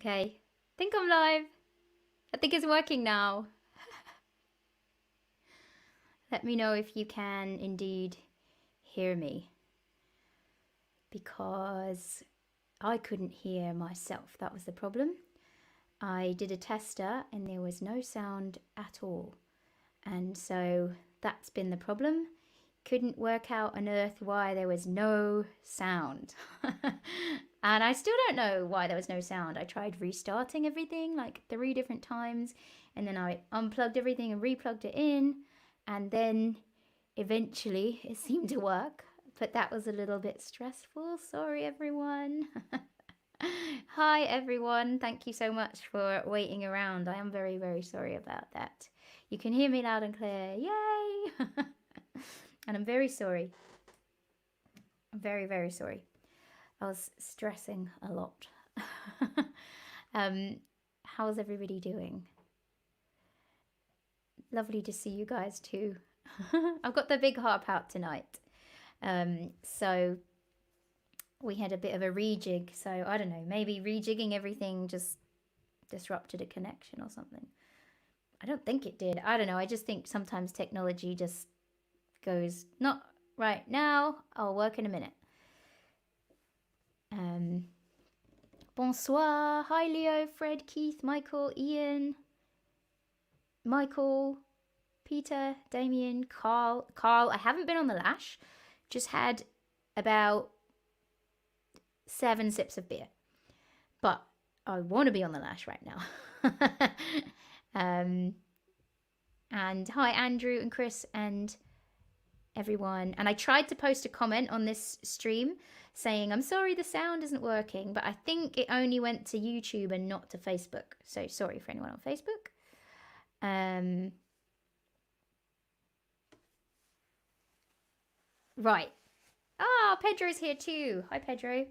Okay, think I'm live. I think it's working now. Let me know if you can indeed hear me because I couldn't hear myself. That was the problem. I did a tester and there was no sound at all. And so that's been the problem. Couldn't work out on earth why there was no sound. And I still don't know why there was no sound. I tried restarting everything like 3 different times and then I unplugged everything and replugged it in and then eventually it seemed to work. But that was a little bit stressful. Sorry, everyone. Hi, everyone. Thank you so much for waiting around. I am very, very sorry about that. You can hear me loud and clear. Yay! And I'm very sorry. I'm very, very sorry. I was stressing a lot. How's everybody doing? Lovely to see you guys too. I've got the big harp out tonight. So we had a bit of a rejig. So I don't know, maybe rejigging everything just disrupted a connection or something. I don't think it did. I don't know. I just think sometimes technology just goes, not right now. I'll work in a minute. Bonsoir. Hi, Leo, Fred, Keith, Michael, Ian, Michael, Peter, Damien, Carl. I haven't been on the lash. Just had about 7 sips of beer. But I want to be on the lash right now. And hi, Andrew and Chris and everyone. And I tried to post a comment on this stream saying, I'm sorry the sound isn't working, but I think it only went to YouTube and not to Facebook. So sorry for anyone on Facebook. Right. Ah, Pedro's here too. Hi, Pedro.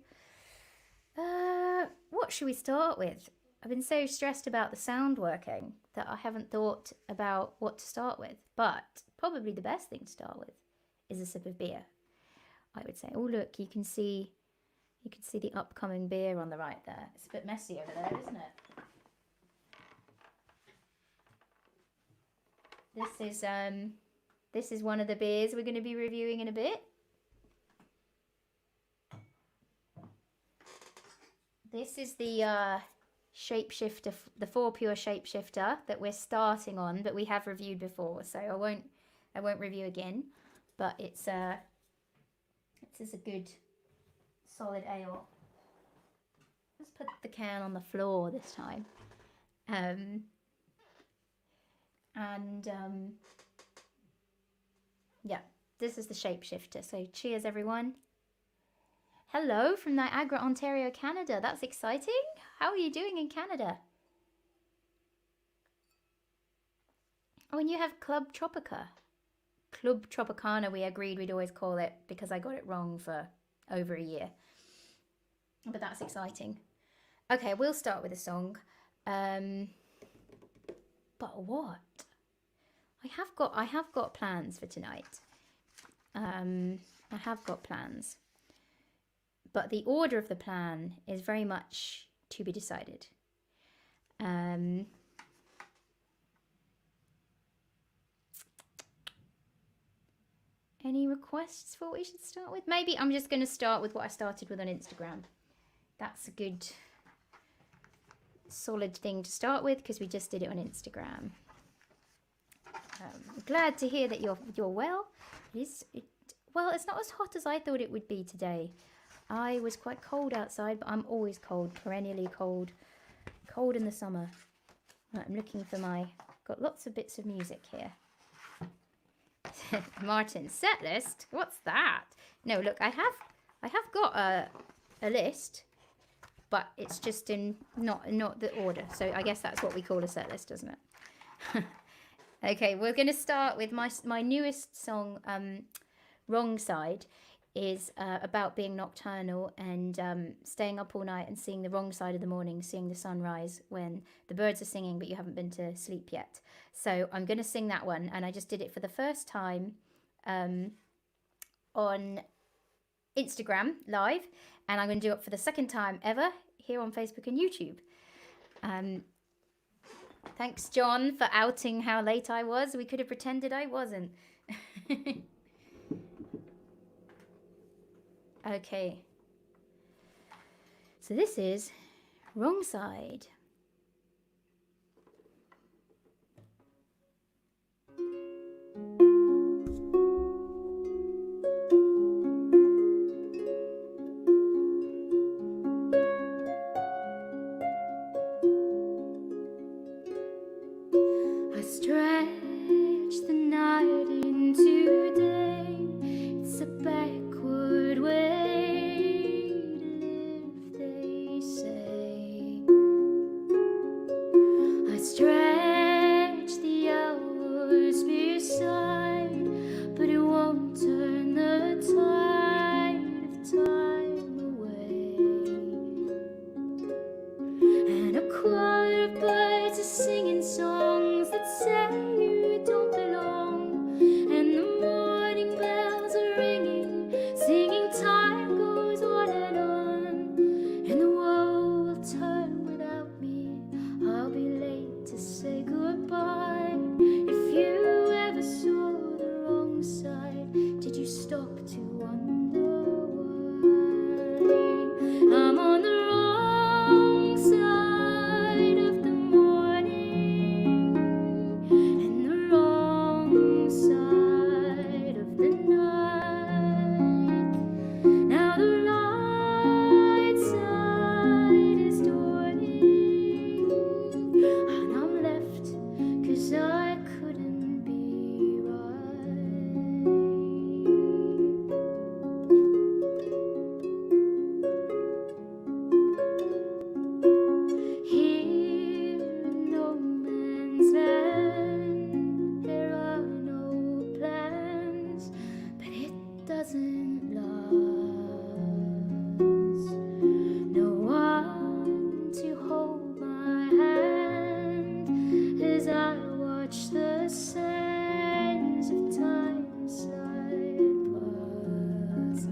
What should we start with? I've been so stressed about the sound working that I haven't thought about what to start with. But probably the best thing to start with is a sip of beer, I would say. Oh, look, you can see the upcoming beer on the right there. It's a bit messy over there, isn't it? This is one of the beers we're going to be reviewing in a bit. This is the shapeshifter, the 4Pure shapeshifter that we're starting on, but we have reviewed before, so I won't review again. But it's this is a good solid ale. Let's put the can on the floor this time. Yeah, this is the shapeshifter. So cheers, everyone. Hello from Niagara, Ontario, Canada. That's exciting. How are you doing in Canada? Oh, and you have Club Tropica. Club Tropicana, we agreed we'd always call it because I got it wrong for over a year. But that's exciting. Okay, we'll start with a song. But what? I have got plans for tonight. I have got plans. But the order of the plan is very much to be decided. Any requests for what we should start with? Maybe I'm just going to start with what I started with on Instagram. That's a good solid thing to start with because we just did it on Instagram. Glad to hear that you're well. Well, it's not as hot as I thought it would be today. I was quite cold outside, but I'm always cold, perennially cold. Cold in the summer. Right, I'm looking for got lots of bits of music here. Martin, set list? What's that? No, look, I have got a list, but it's just in not the order. So I guess that's what we call a set list, doesn't it? Okay, we're going to start with my newest song, Wrong Side, is about being nocturnal and staying up all night and seeing the wrong side of the morning, seeing the sunrise when the birds are singing but you haven't been to sleep yet. So I'm going to sing that one, and I just did it for the first time on Instagram live, and I'm going to do it for the second time ever here on Facebook and YouTube. Um, thanks, John, for outing how late I was. We could have pretended I wasn't. Okay. So this is Wrong Side. I stretch the night into day. It's a backward way to live, they say. I stretch the hours beside, but it won't turn the tide of time away. And a choir of birds are singing songs that say you don't belong. And the morning bells are ringing, singing time goes on and on. And the world will turn without me, I'll be late to say goodbye. If you ever saw the wrong side, did you stop to wonder why? I'm on the wrong side of the morning and the wrong side of the night. Now the light side is dawning, and I'm left 'cause I couldn't be right. Here in no man's land, there are no plans, but it doesn't last. No one to hold my hand as I watch the sands of time slide past.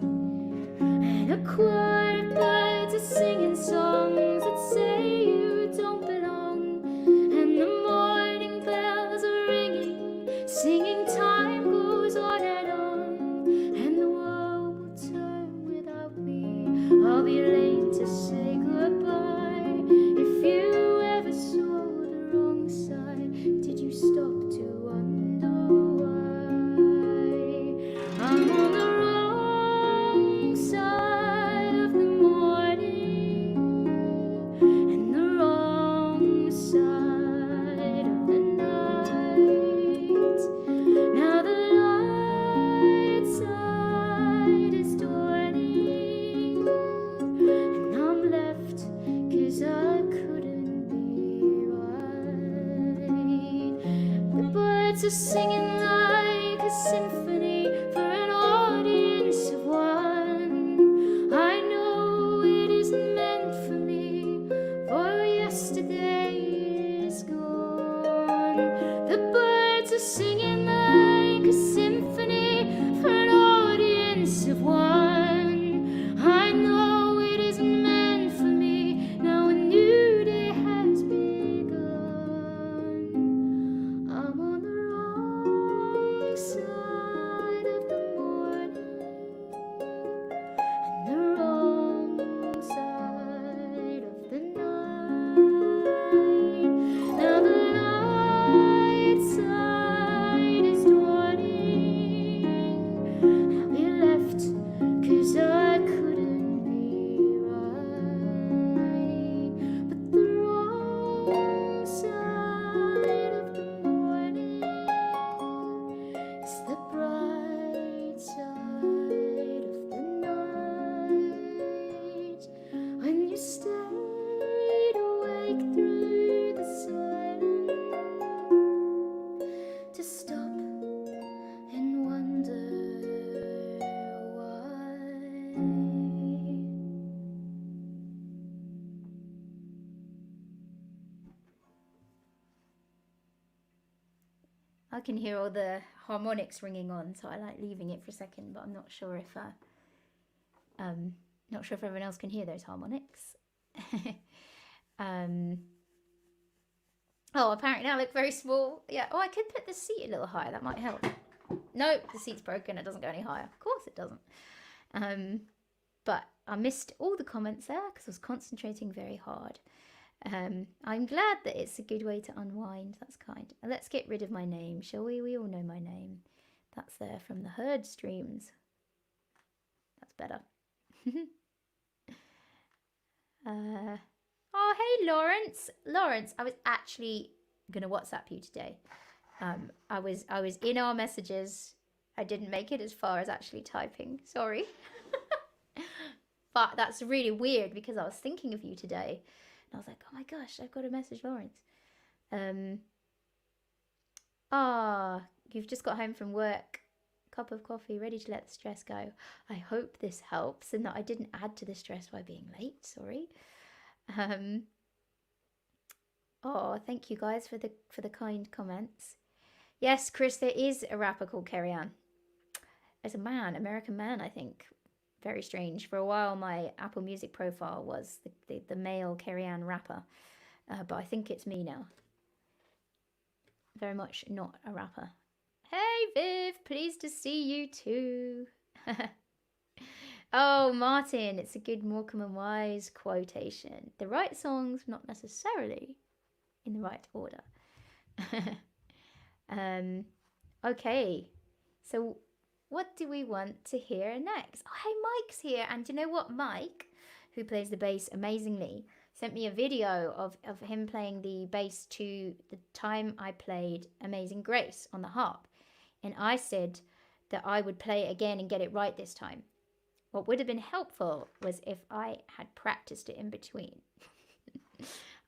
And a choir of birds are singing songs that say you don't belong. And the morning bells are ringing, singing time goes on and on. And the world will turn without me, I'll be late to say goodbye. If you ever saw the wrong side, did you stop to wonder why? I'm on the wrong side of the morning and the wrong side of the night. Now the light side is dawning, and I'm left 'cause I couldn't be right. The birds are singing like a symphony for an audience of one. I know it isn't meant for me, for yesterday is gone. The birds are singing like a symphony for an audience of one. I know it isn't meant for me, now a new day has begun. I'm on the wrong side of the morning and the wrong side of the night. Now the light side is dawning, I'll be left 'cause I couldn't be right. But the wrong side of the morning is the bright side of the night. When you stayed awake through the silence to stop and wonder why. I can hear all the harmonics ringing on, so I like leaving it for a second, but I'm not sure if everyone else can hear those harmonics. Oh, apparently I look very small. Yeah. Oh, I could put the seat a little higher. That might help. Nope, the seat's broken. It doesn't go any higher. Of course it doesn't. But I missed all the comments there because I was concentrating very hard. I'm glad that it's a good way to unwind. That's kind. Let's get rid of my name, shall we? We all know my name. That's there from the herd streams. That's better. Oh, hey, Lawrence. Lawrence, I was actually gonna WhatsApp you today. I was in our messages. I didn't make it as far as actually typing. Sorry. But that's really weird because I was thinking of you today. And I was like, oh my gosh, I've got to message Lawrence. You've just got home from work. Cup of coffee, ready to let the stress go. I hope this helps and that I didn't add to the stress by being late. Sorry. Thank you guys for the kind comments. Yes, Chris, there is a rapper called Kerry Ann. There's a man, American man, I think. Very strange. For a while, my Apple Music profile was the male Kerry Ann rapper, but I think it's me now. Very much not a rapper. Hey, Viv, pleased to see you too. Oh, Martin, it's a good Morecambe and Wise quotation. The right songs, not necessarily in the right order. Okay, so what do we want to hear next? Oh, hey, Mike's here. And you know what? Mike, who plays the bass amazingly, sent me a video of him playing the bass to the time I played Amazing Grace on the harp. And I said that I would play it again and get it right this time. What would have been helpful was if I had practiced it in between.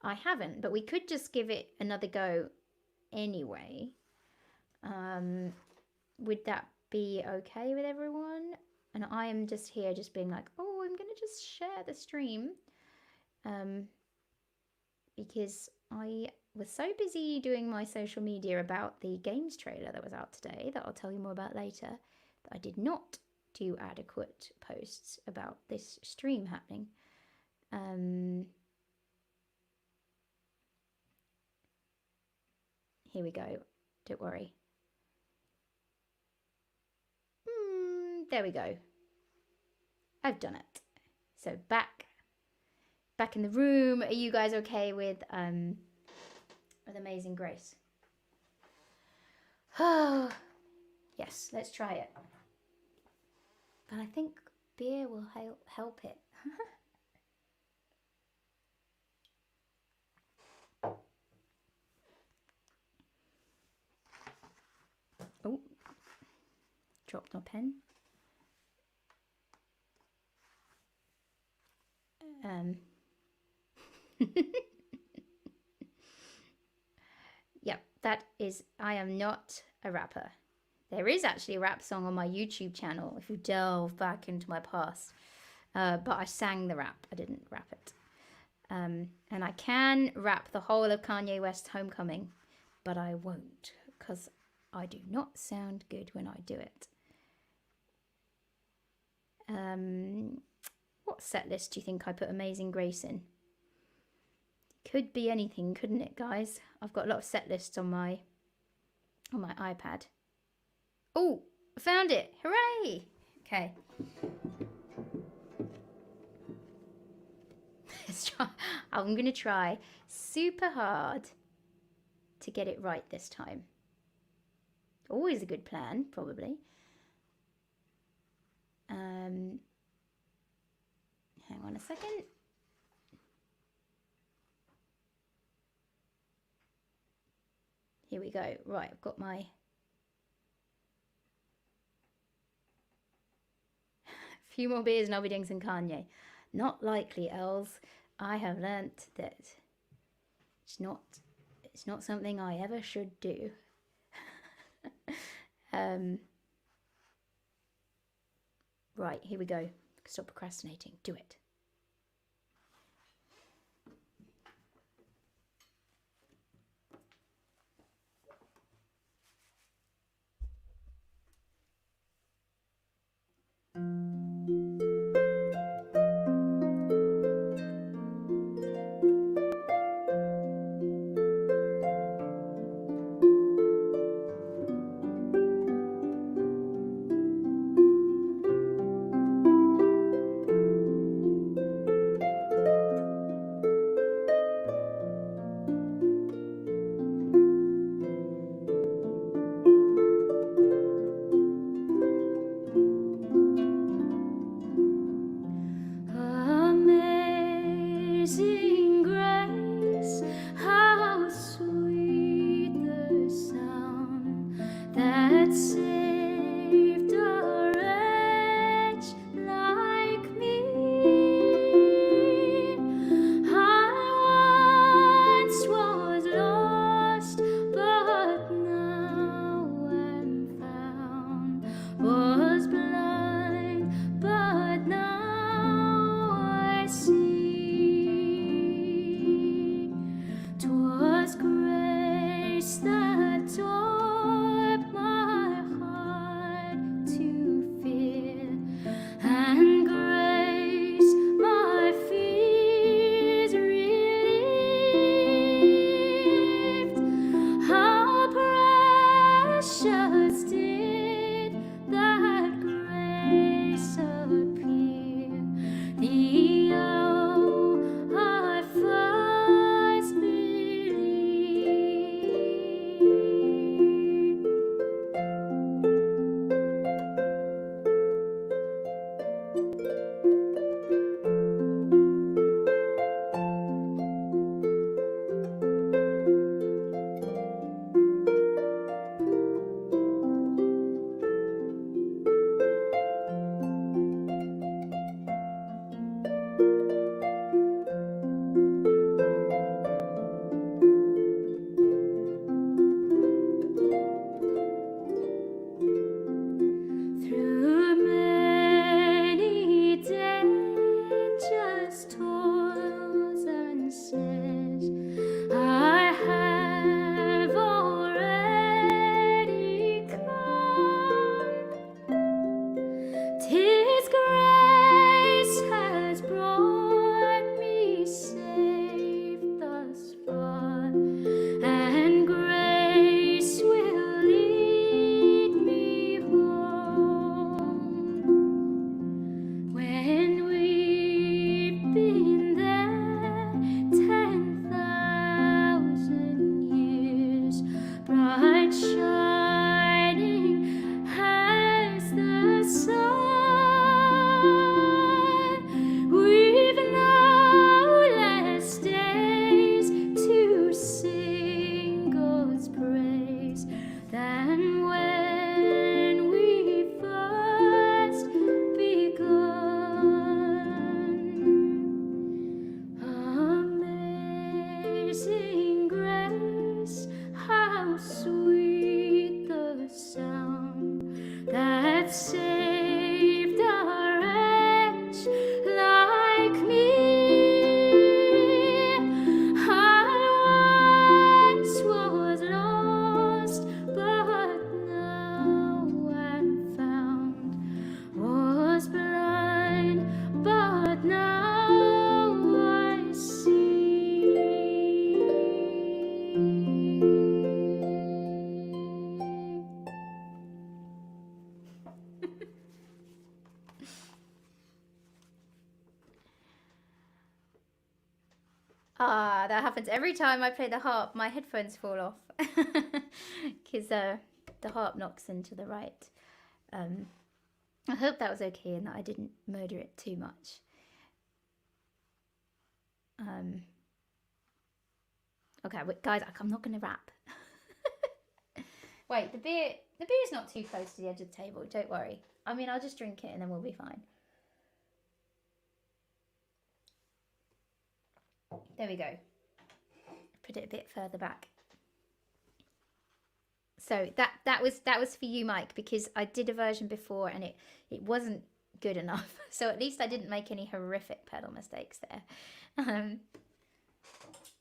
I haven't, but we could just give it another go anyway. Would that be okay with everyone? And I am just here just being like, oh, I'm going to just share the stream. Because I was so busy doing my social media about the games trailer that was out today that I'll tell you more about later, that I did not do adequate posts about this stream happening. Here we go. Don't worry. There we go. I've done it. So back in the room. Are you guys okay with Amazing Grace? Oh, yes, let's try it. But I think beer will help it. Oh, dropped my pen. Yep, that is, I am not a rapper. There is actually a rap song on my YouTube channel if you delve back into my past. But I sang the rap, I didn't rap it. And I can rap the whole of Kanye West's Homecoming, but I won't because I do not sound good when I do it. What set list do you think I put Amazing Grace in? Could be anything, couldn't it, guys? I've got a lot of set lists on my iPad. Oh, I found it! Hooray! Okay. Let's try. I'm gonna try super hard to get it right this time. Always a good plan, probably. Hang on a second. Here we go. Right, I've got my few more beers and I'll be doing some Kanye. Not likely, Els. I have learnt that it's not something I ever should do. Right, here we go. Stop procrastinating. Do it. Amazing grace, how sweet the sound that saved a wretch like me. I once was lost, but now am found. Was blind, but now I see. 'Twas grace that taught my heart to fear, and grace my fears relieved. How precious did that grace appear the hour I first believed. Through many dangers, toils, and snares, I have already come. 'Tis grace has brought me safe thus far, and grace will lead me home. When we've been there 10,000 years, bright shining as the sun, we've no less days to sing God's praise than when we first begun. Amazing grace, how sweet the sound that saved a wretch like me. I once was lost, but now am found. Was blind, but now I see. That happens every time I play the harp. My headphones fall off because the harp knocks into the right. I hope that was okay and that I didn't murder it too much. Okay, wait, guys, I'm not going to rap. Wait, the beer's not too close to the edge of the table. Don't worry. I mean, I'll just drink it and then we'll be fine. There we go. Put it a bit further back. So that was for you, Mike, because I did a version before and it wasn't good enough. So at least I didn't make any horrific pedal mistakes there.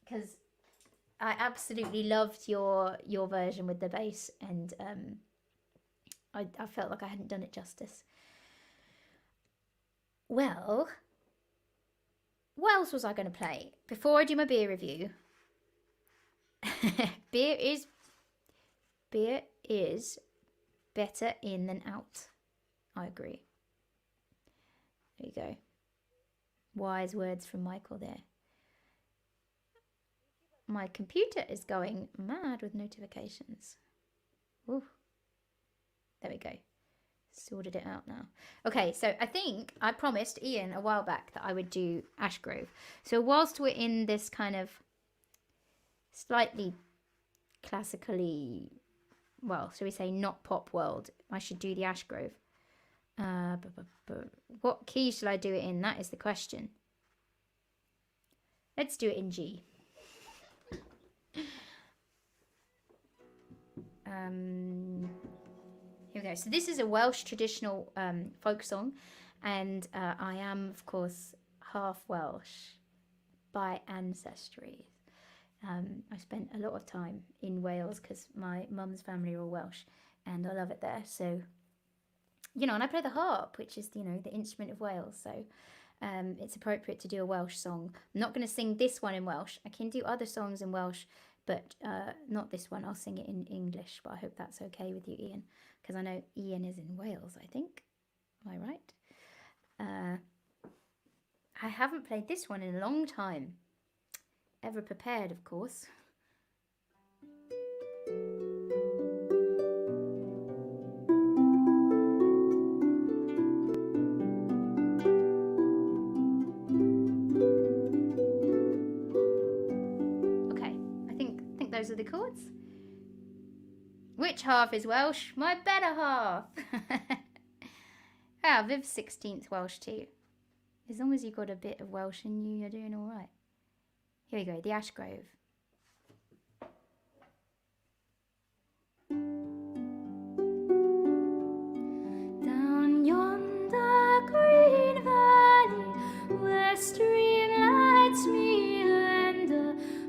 Because I absolutely loved your version with the bass, and I felt like I hadn't done it justice. Well, what else was I going to play before I do my beer review? Beer is better in than out. I agree. There you go. Wise words from Michael there. My computer is going mad with notifications. Ooh. There we go. sorted it out now. Okay, so I think I promised Ian a while back that I would do Ashgrove. So whilst we're in this kind of slightly classically, well, shall we say not pop world, I should do the Ashgrove. What key shall I do it in? That is the question. Let's do it in G. Here we go. So this is a Welsh traditional folk song, and I am, of course, half Welsh by ancestry. I spent a lot of time in Wales because my mum's family are all Welsh, and I love it there. So, you know, and I play the harp, which is, you know, the instrument of Wales. So it's appropriate to do a Welsh song. I'm not going to sing this one in Welsh. I can do other songs in Welsh, but not this one. I'll sing it in English, but I hope that's okay with you, Ian, because I know Ian is in Wales, I think. Am I right? I haven't played this one in a long time. Ever prepared, of course. Okay, I think those are the chords. Which half is Welsh? My better half. Ah, Viv's 16th Welsh too. As long as you've got a bit of Welsh in you, you're doing all right. Here we go, the Ashgrove. Down yonder green valley, where streamlights meet and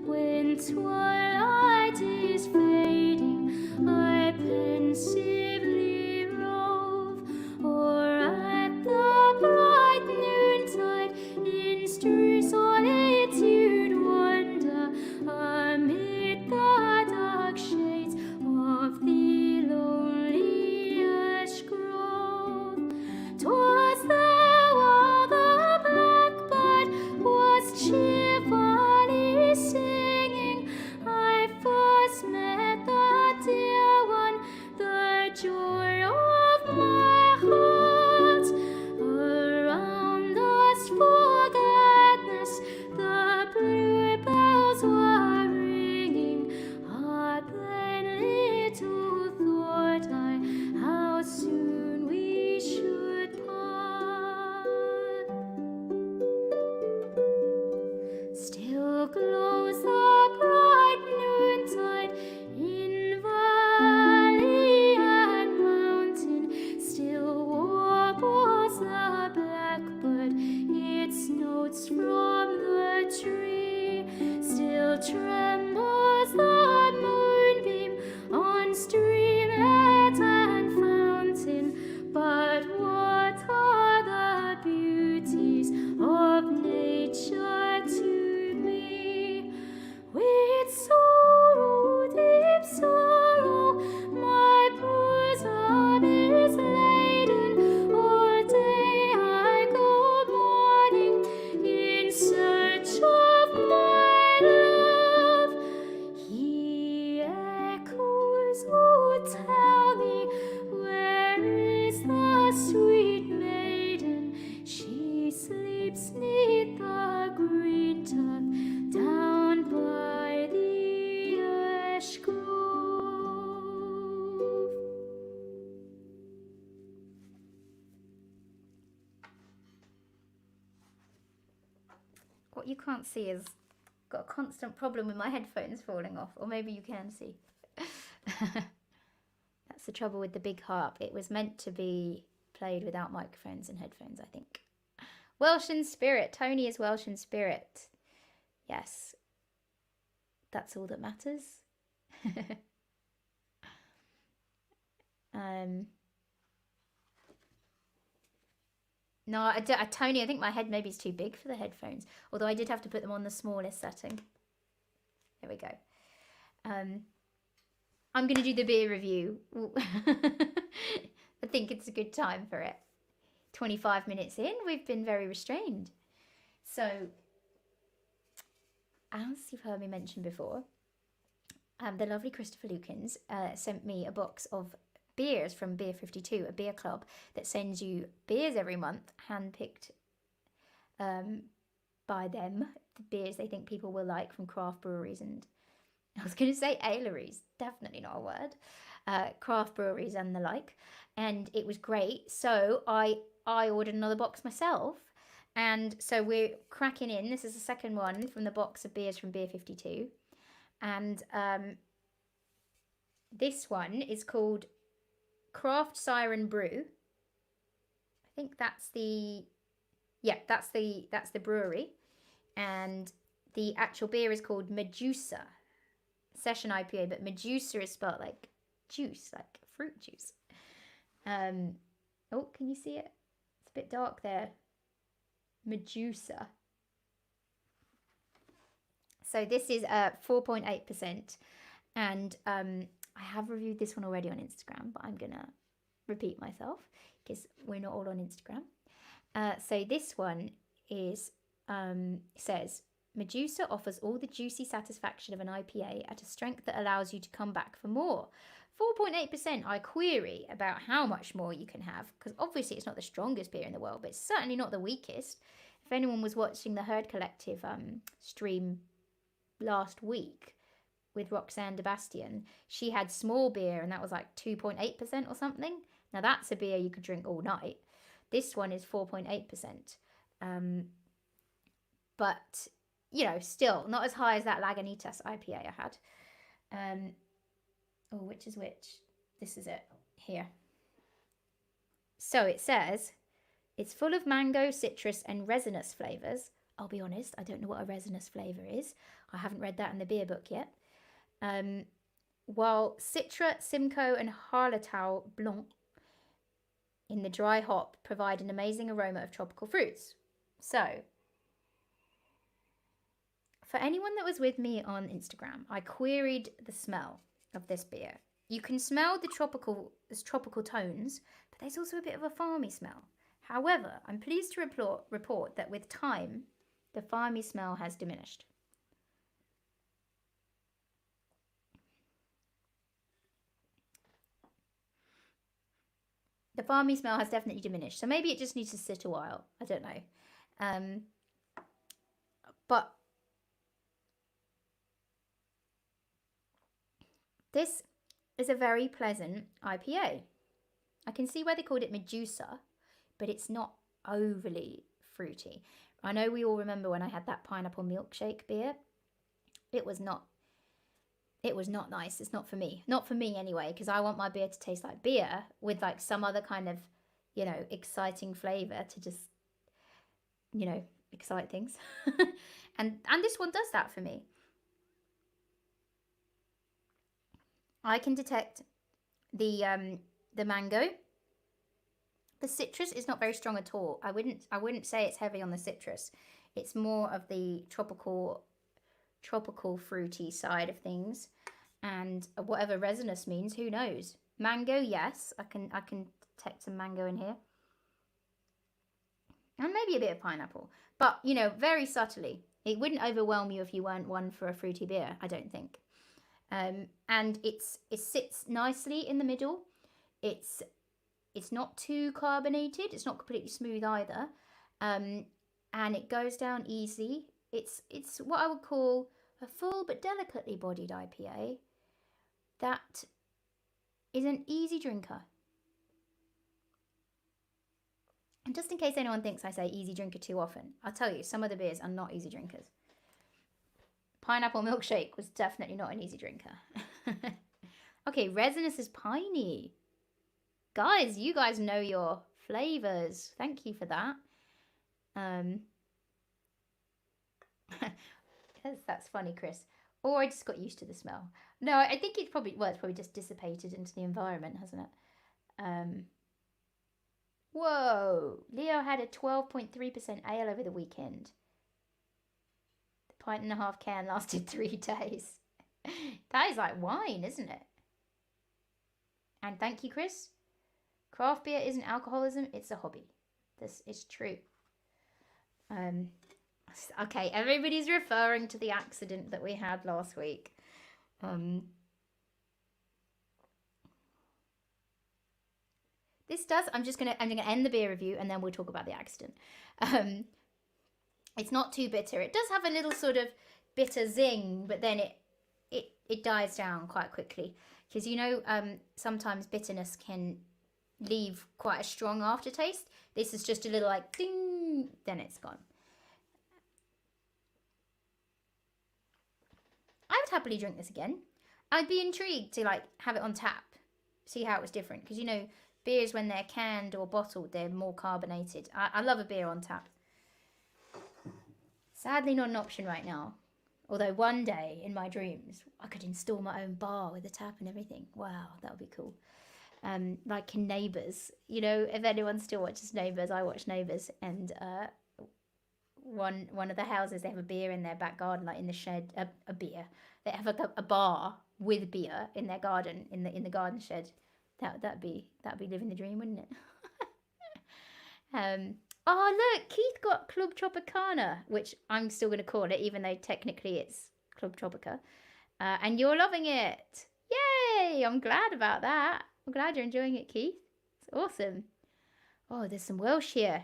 when twilight is fading, I pensively rove, or at the bright noontide in solitude wander amid the dark shades of the lonely ash grove. 'Twas there while the blackbird was cheerfully singing, I first met the dear one, the joy of my heart. Around us for gladness the bluebells were ringing. Ah, then little thought I how soon we should part. Still glows the bright noontide in valley and mountain, still warbles the blackbird its notes from the tree, still trembles the moonbeam on streamlet and fountain. But what are the beauties of nature to me? With sorrow, deep sorrow, my bosom is laden. All day I go mourning in search of my love. He echoes, oh, tell me, where is the sweet maiden? She sleeps 'neath the green turf down by the ash grove. What you can't see is I've got a constant problem with my headphones falling off, or maybe you can see. That's the trouble with the big harp. It was meant to be played without microphones and headphones, I think. Welsh in spirit. Tony is Welsh in spirit. Yes. That's all that matters. No, Tony, I think my head maybe is too big for the headphones. Although I did have to put them on the smallest setting. There we go. I'm going to do the beer review. I think it's a good time for it. 25 minutes in, we've been very restrained. So, as you've heard me mention before, the lovely Christopher Lukens sent me a box of beers from Beer 52, a beer club that sends you beers every month, handpicked by them, the beers they think people will like from craft breweries and I was going to say aleries, definitely not a word, craft breweries and the like. And it was great. So I ordered another box myself. And so we're cracking in. This is the second one from the box of beers from Beer 52. And this one is called Craft Siren Brew. I think that's the brewery. And the actual beer is called Medusa Session IPA, but Medusa is spelled like juice, like fruit juice. Oh, can you see it? It's a bit dark there. Medusa. So this is 4.8%, and I have reviewed this one already on Instagram, but I'm gonna repeat myself because we're not all on Instagram. So this one is says Medusa offers all the juicy satisfaction of an IPA at a strength that allows you to come back for more. 4.8%, I query about how much more you can have, because obviously it's not the strongest beer in the world, but it's certainly not the weakest. If anyone was watching the Herd Collective stream last week with Roxanne Sebastian, she had small beer and that was like 2.8% or something. Now that's a beer you could drink all night. This one is 4.8%. But, you know, still not as high as that Lagunitas IPA I had. Oh, which is which? This is it here. So it says it's full of mango, citrus, and resinous flavours. I'll be honest, I don't know what a resinous flavour is. I haven't read that in the beer book yet. While Citra, Simcoe, and Harletal Blanc in the dry hop provide an amazing aroma of tropical fruits. So, for anyone that was with me on Instagram, I queried the smell of this beer. You can smell the tropical tones, but there's also a bit of a farmy smell. However, I'm pleased to report that with time, the farmy smell has diminished. The farmy smell has definitely diminished. So maybe it just needs to sit a while. I don't know. But this is a very pleasant IPA. I can see why they called it Medusa, but it's not overly fruity. I know we all remember when I had that pineapple milkshake beer. It was not nice. It's not for me. Not for me anyway, because I want my beer to taste like beer with like some other kind of, you know, exciting flavour to just, you know, excite things. and this one does that for me. I can detect the mango. The citrus is not very strong at all. I wouldn't say it's heavy on the citrus. It's more of the tropical fruity side of things, and whatever resinous means, who knows? Mango, yes, I can detect some mango in here, and maybe a bit of pineapple, but you know, very subtly. It wouldn't overwhelm you if you weren't one for a fruity beer, I don't think. And it sits nicely in the middle. It's not too carbonated. It's not completely smooth either, and it goes down easy. It's what I would call a full but delicately bodied IPA that is an easy drinker. And just in case anyone thinks I say easy drinker too often, I'll tell you, some of the beers are not easy drinkers. Pineapple milkshake was definitely not an easy drinker. Okay, resinous is piney. Guys, you guys know your flavours. Thank you for that. That's funny, Chris. Or I just got used to the smell. No, I think it's probably just dissipated into the environment, hasn't it? Whoa! Leo had a 12.3% ale over the weekend. The pint and a half can lasted 3 days. That is like wine, isn't it? And thank you, Chris. Craft beer isn't alcoholism, it's a hobby. This is true. Okay, everybody's referring to the accident that we had last week. This does. I'm gonna end the beer review and then we'll talk about the accident. It's not too bitter. It does have a little sort of bitter zing, but then it dies down quite quickly because sometimes bitterness can leave quite a strong aftertaste. This is just a little like ding, then it's gone. I would happily drink this again. I'd be intrigued to like have it on tap, see how it was different because beers when they're canned or bottled, they're more carbonated. I love a beer on tap. Sadly not an option right now. Although one day in my dreams, I could install my own bar with a tap and everything. Wow, that would be cool. Like in Neighbours, if anyone still watches Neighbours, I watch Neighbours, and one of the houses, they have a beer in their back garden, like in the shed, a beer. They have a bar with beer in their garden, in the garden shed. That'd be living the dream, wouldn't it? Oh look, Keith got Club Tropicana, which I'm still going to call it, even though technically it's Club Tropica. And you're loving it. Yay! I'm glad about that. I'm glad you're enjoying it, Keith. It's awesome. Oh, there's some Welsh here.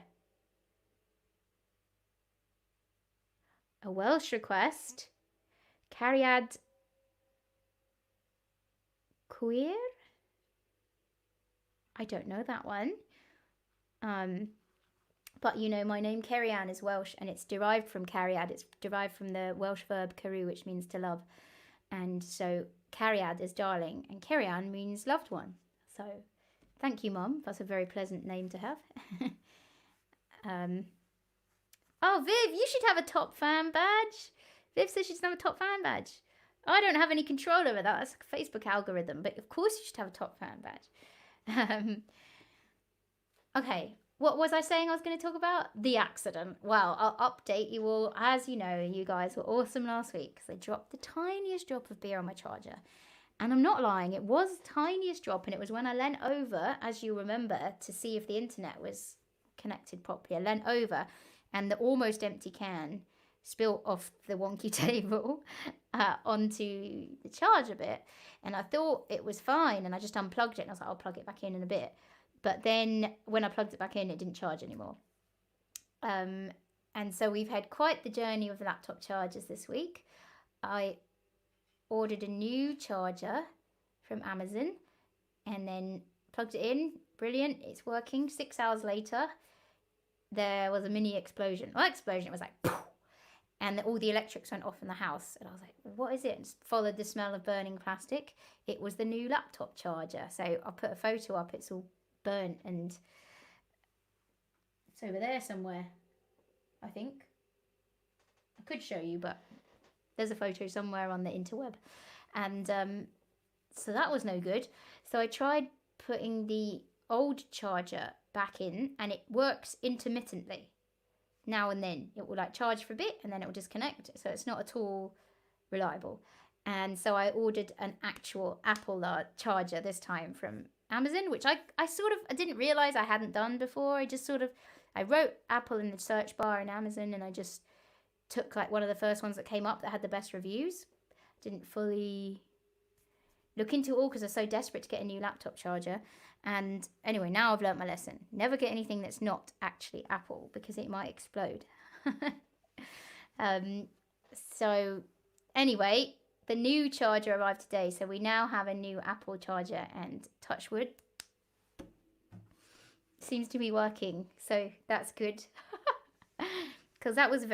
A Welsh request. Cariad Queer? I don't know that one. But my name Ceri-Ann is Welsh and it's derived from Cariad. It's derived from the Welsh verb caru, which means to love. And so Cariad is darling and Ceri-Ann means loved one. So thank you, Mum. That's a very pleasant name to have. Oh, Viv, you should have a top fan badge. Viv says she doesn't have a top fan badge. I don't have any control over that. That's a Facebook algorithm. But of course you should have a top fan badge. Okay. What was I saying I was going to talk about? The accident. Well, I'll update you all. As you know, you guys were awesome last week because I dropped the tiniest drop of beer on my charger. And I'm not lying, it was the tiniest drop, and it was when I leant over, as you remember, to see if the internet was connected properly. I leant over, and the almost empty can spilt off the wonky table onto the charger bit. And I thought it was fine, and I just unplugged it, and I was like, I'll plug it back in a bit. But then when I plugged it back in, it didn't charge anymore. And so we've had quite the journey with laptop chargers this week. I ordered a new charger from Amazon and then plugged it in. Brilliant. It's working. 6 hours later, there was a mini explosion. Well, explosion, it was like, poof, and all the electrics went off in the house. And I was like, what is it? And followed the smell of burning plastic. It was the new laptop charger. So I put a photo up. It's all burnt and it's over there somewhere, I think. I could show you, but there's a photo somewhere on the interweb. And so that was no good. So I tried putting the old charger back in and it works intermittently. Now and then it will like charge for a bit and then it will disconnect. So it's not at all reliable. And so I ordered an actual Apple charger this time from Amazon, which I didn't realize I hadn't done before. I wrote Apple in the search bar in Amazon and I just took like one of the first ones that came up that had the best reviews. Didn't fully look into it all because I was so desperate to get a new laptop charger. And anyway, now I've learnt my lesson. Never get anything that's not actually Apple because it might explode. So anyway, the new charger arrived today. So we now have a new Apple charger and touch wood. Seems to be working. So that's good. Because that was a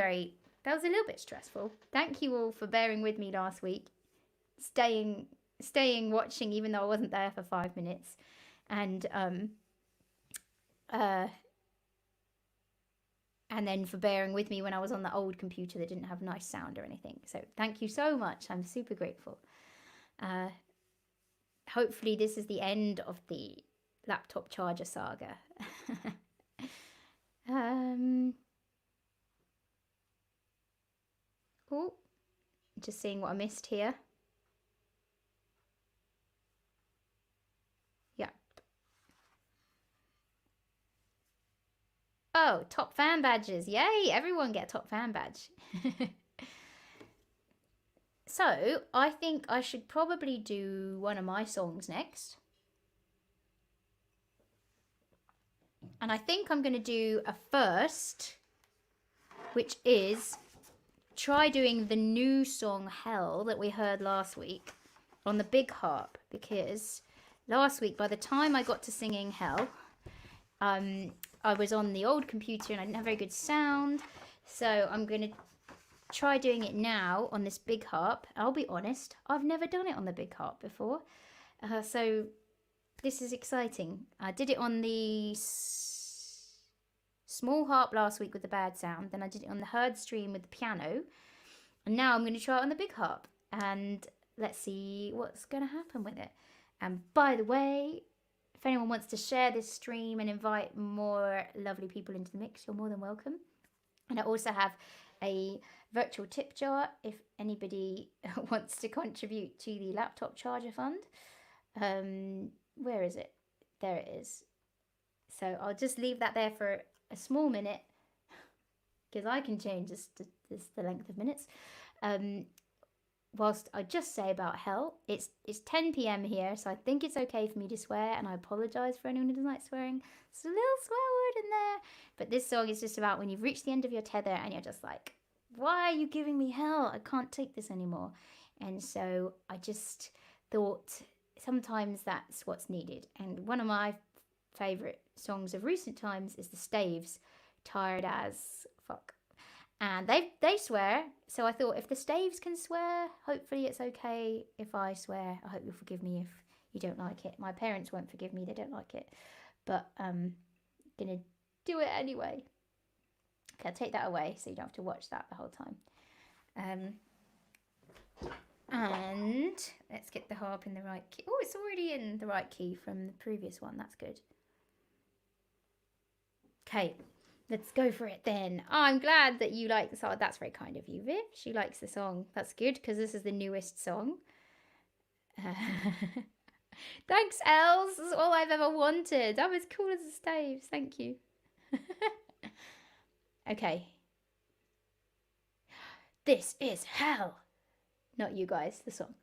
little bit stressful. Thank you all for bearing with me last week. Staying watching even though I wasn't there for 5 minutes. And then for bearing with me when I was on the old computer that didn't have nice sound or anything. So thank you so much. I'm super grateful. Hopefully this is the end of the laptop charger saga. Oh, just seeing what I missed here. Oh, top fan badges. Yay, everyone get a top fan badge. So, I think I should probably do one of my songs next. And I think I'm going to do a first, which is try doing the new song Hell that we heard last week on the big harp, because last week by the time I got to singing Hell, I was on the old computer and I didn't have very good sound. So I'm going to try doing it now on this big harp. I'll be honest, I've never done it on the big harp before. So this is exciting. I did it on the small harp last week with the bad sound. Then I did it on the Heard stream with the piano. And now I'm going to try it on the big harp. And let's see what's going to happen with it. And by the way, if anyone wants to share this stream and invite more lovely people into the mix, you're more than welcome. And I also have a virtual tip jar if anybody wants to contribute to the laptop charger fund. Where is it? There it is. So I'll just leave that there for a small minute, because I can change this the length of minutes. Whilst I just say about Hell, it's 10 p.m. here, so I think it's okay for me to swear, and I apologise for anyone who doesn't like swearing. There's a little swear word in there, but this song is just about when you've reached the end of your tether and you're just like, why are you giving me hell? I can't take this anymore. And so I just thought sometimes that's what's needed. And one of my favourite songs of recent times is the Staves, Tired As Fuck. And they swear, so I thought if the Staves can swear, hopefully it's okay if I swear. I hope you'll forgive me if you don't like it. My parents won't forgive me, they don't like it. But I'm going to do it anyway. Okay, I'll take that away so you don't have to watch that the whole time. And let's get the harp in the right key. Oh, it's already in the right key from the previous one. That's good. Okay. Let's go for it then. Oh, I'm glad that you like the song. That's very kind of you, Viv. She likes the song. That's good, because this is the newest song. Thanks, Els. This is all I've ever wanted. I'm as cool as the Staves. Thank you. Okay. This is hell. Not you guys, the song.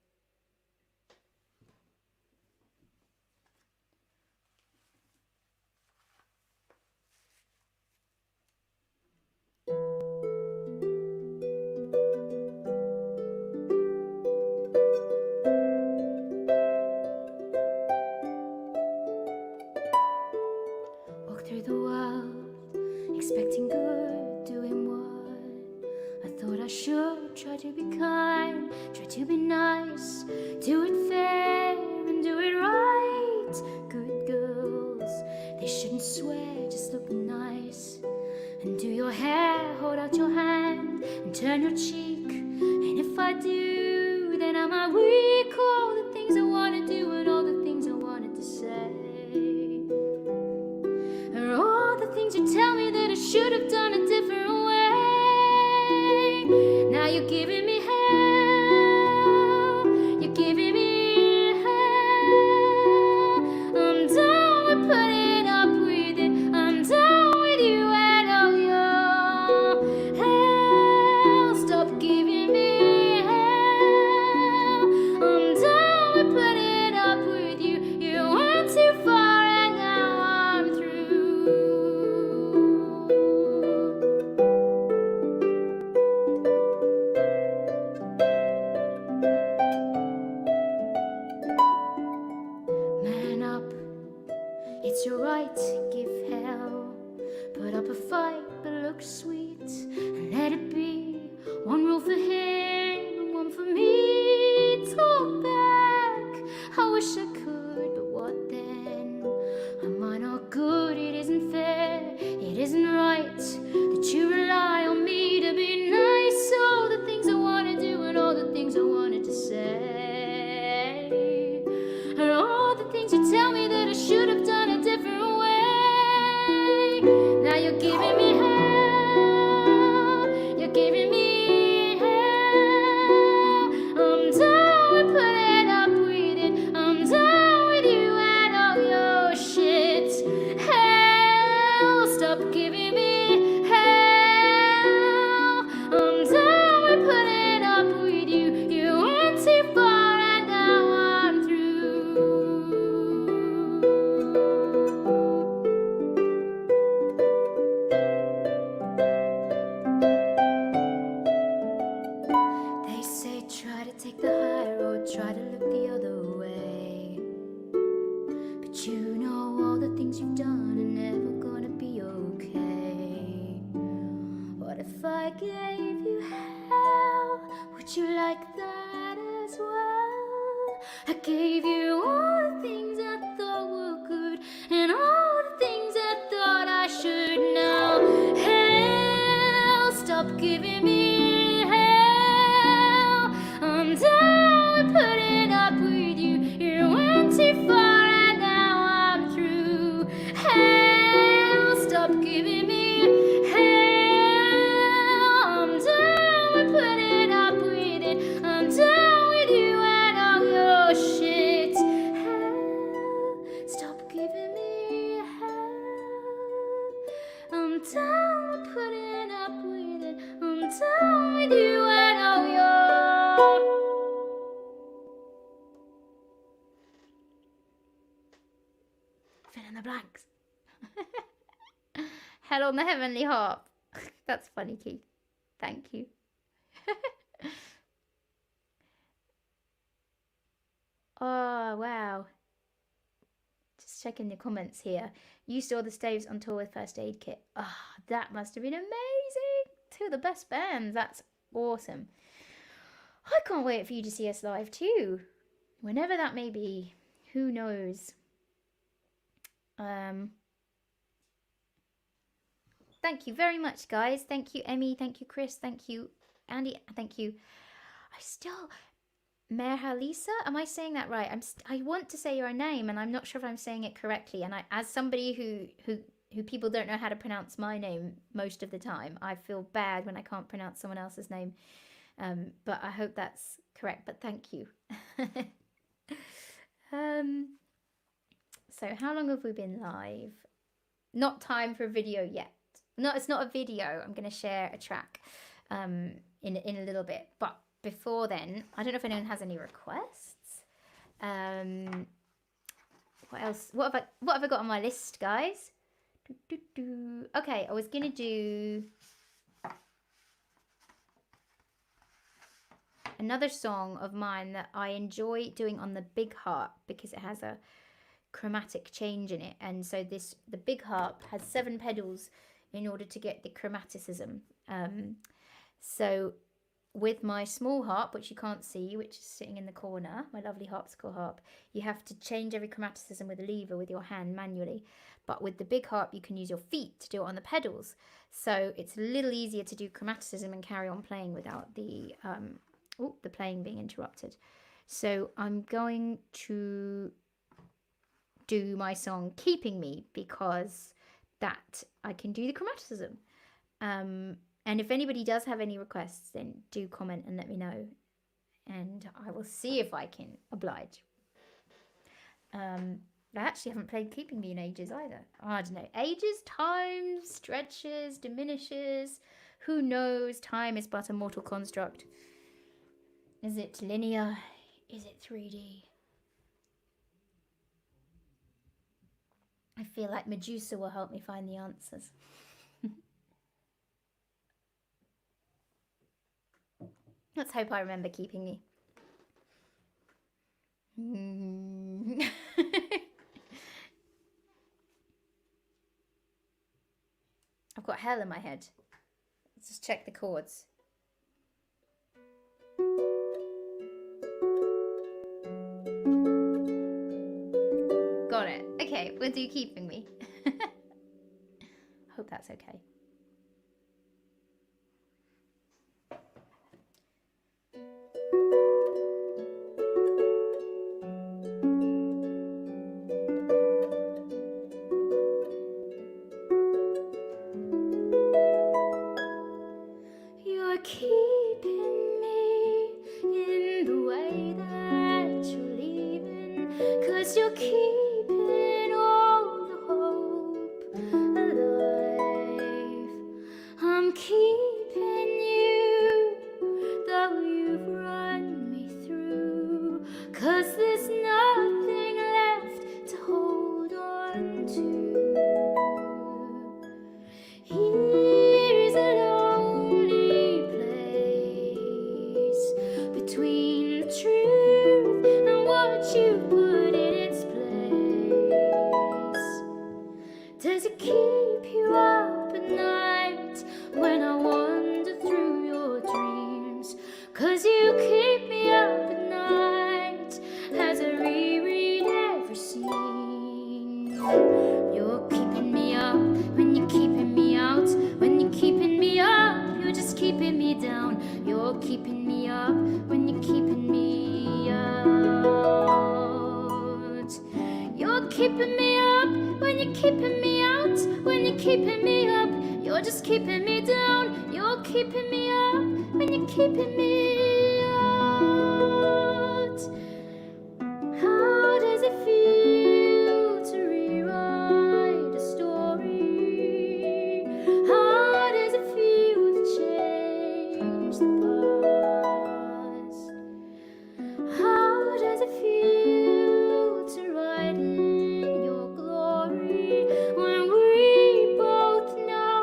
Through the world, expecting good, doing what I thought I should. Try to be kind, try to be nice, do it fair and do it right. Good girls, they shouldn't swear, just look nice. And do your hair, hold out your hand and turn your cheek. And if I do, then I might recall the things I want to do and all the things I wanted to say. All the things you tell me that I should have done a different way. Now you're giving me hell. You're giving me hell. I'm done with putting up with it. I'm done with you and all your hell. Stop giving me hell. I'm done with putting up with you. You went too far and now I'm through. Man up, it's your right to give hell. Put up a fight but look sweet and let it be. One rule for him and one for me. Talk back, I wish I could, but what then? Am I not good? It isn't fair, it isn't right that you rely on me to be nice. All the things I want to do and all the things I wanted to say are all the things you tell me that I should have done a different way. Now you're giving me hell. You're giving me hell. I'm done with putting up with it. I'm done with you and all your shit. Hell, stop giving me hell. I'm done with putting up with you. You went too far and now I'm through. They say try to take the high road, try to look the other way. But you know all the things you've done are never gonna be okay. What if I gave you hell? Would you like that as well? I gave you all the things I thought were good and all the things I thought I should know. Hell, stop giving me hell. I'm done with putting up with you. You went too far and now I'm through. Hell, stop giving me hell. I'm done with putting up with it. I'm done with you and all your shit. Hell, stop giving me hell. I'm done with putting up with it. I'm done with you and all your fill in the blanks. Hell on the Heavenly Harp. That's funny, Keith. Thank you. Oh, wow. Just checking the comments here. You saw the Staves on tour with First Aid Kit. Ah, oh, that must have been amazing. Two of the best bands. That's awesome. I can't wait for you to see us live too. Whenever that may be. Who knows? Thank you very much, guys. Thank you, Emmy. Thank you, Chris. Thank you, Andy. Thank you. Merhalisa, am I saying that right? I want to say your name, and I'm not sure if I'm saying it correctly. And as somebody who people don't know how to pronounce my name most of the time, I feel bad when I can't pronounce someone else's name. But I hope that's correct. But thank you. So how long have we been live? Not time for a video yet. No, it's not a video. I'm going to share a track in a little bit. But before then, I don't know if anyone has any requests. What else? What have I got on my list, guys? Okay, I was going to do another song of mine that I enjoy doing on the big harp because it has a chromatic change in it, and so the big harp has 7 pedals in order to get the chromaticism. So with my small harp, which you can't see, which is sitting in the corner, my lovely harpsichord harp, you have to change every chromaticism with a lever with your hand manually. But with the big harp, you can use your feet to do it on the pedals. So it's a little easier to do chromaticism and carry on playing without the playing being interrupted. So I'm going to do my song Keeping Me because that I can do the chromaticism. And if anybody does have any requests, then do comment and let me know, and I will see if I can oblige. I actually haven't played Keeping Me in ages either. I don't know. Ages, time, stretches, diminishes. Who knows? Time is but a mortal construct. Is it linear? Is it 3D? I feel like Medusa will help me find the answers. Let's hope I remember Keeping Me. I've got hell in my head. Let's just check the chords. Got it. Okay, we'll do Keeping Me. Hope that's okay. You're keeping me in the way that you're leaving, 'cause you're keeping all the hope alive. between the truth and what you put in its place? Does it keep you up at night when I wander through your dreams? 'Cause you keep me up at night as I reread every scene. You're keeping me up when you're keeping me out. When you're keeping me up, you're just keeping me down. You're keeping me up when you're keeping me out. You're keeping me up when you're keeping me out. When you're keeping me up, you're just keeping me down. You're keeping me up when you're keeping me out. How does it feel to rewrite a story? How does it feel to change the past? How does it feel to write in your glory when we both know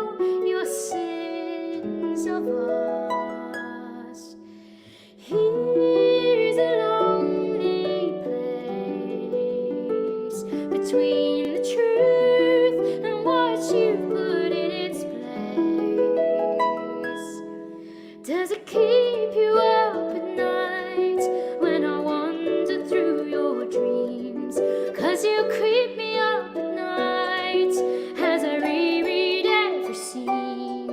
your sins of us? Here's a lonely place between the truth and what you put in its place. Does it keep you up at night when I wander through your dreams? 'Cause you creep me up at night as I reread every scene.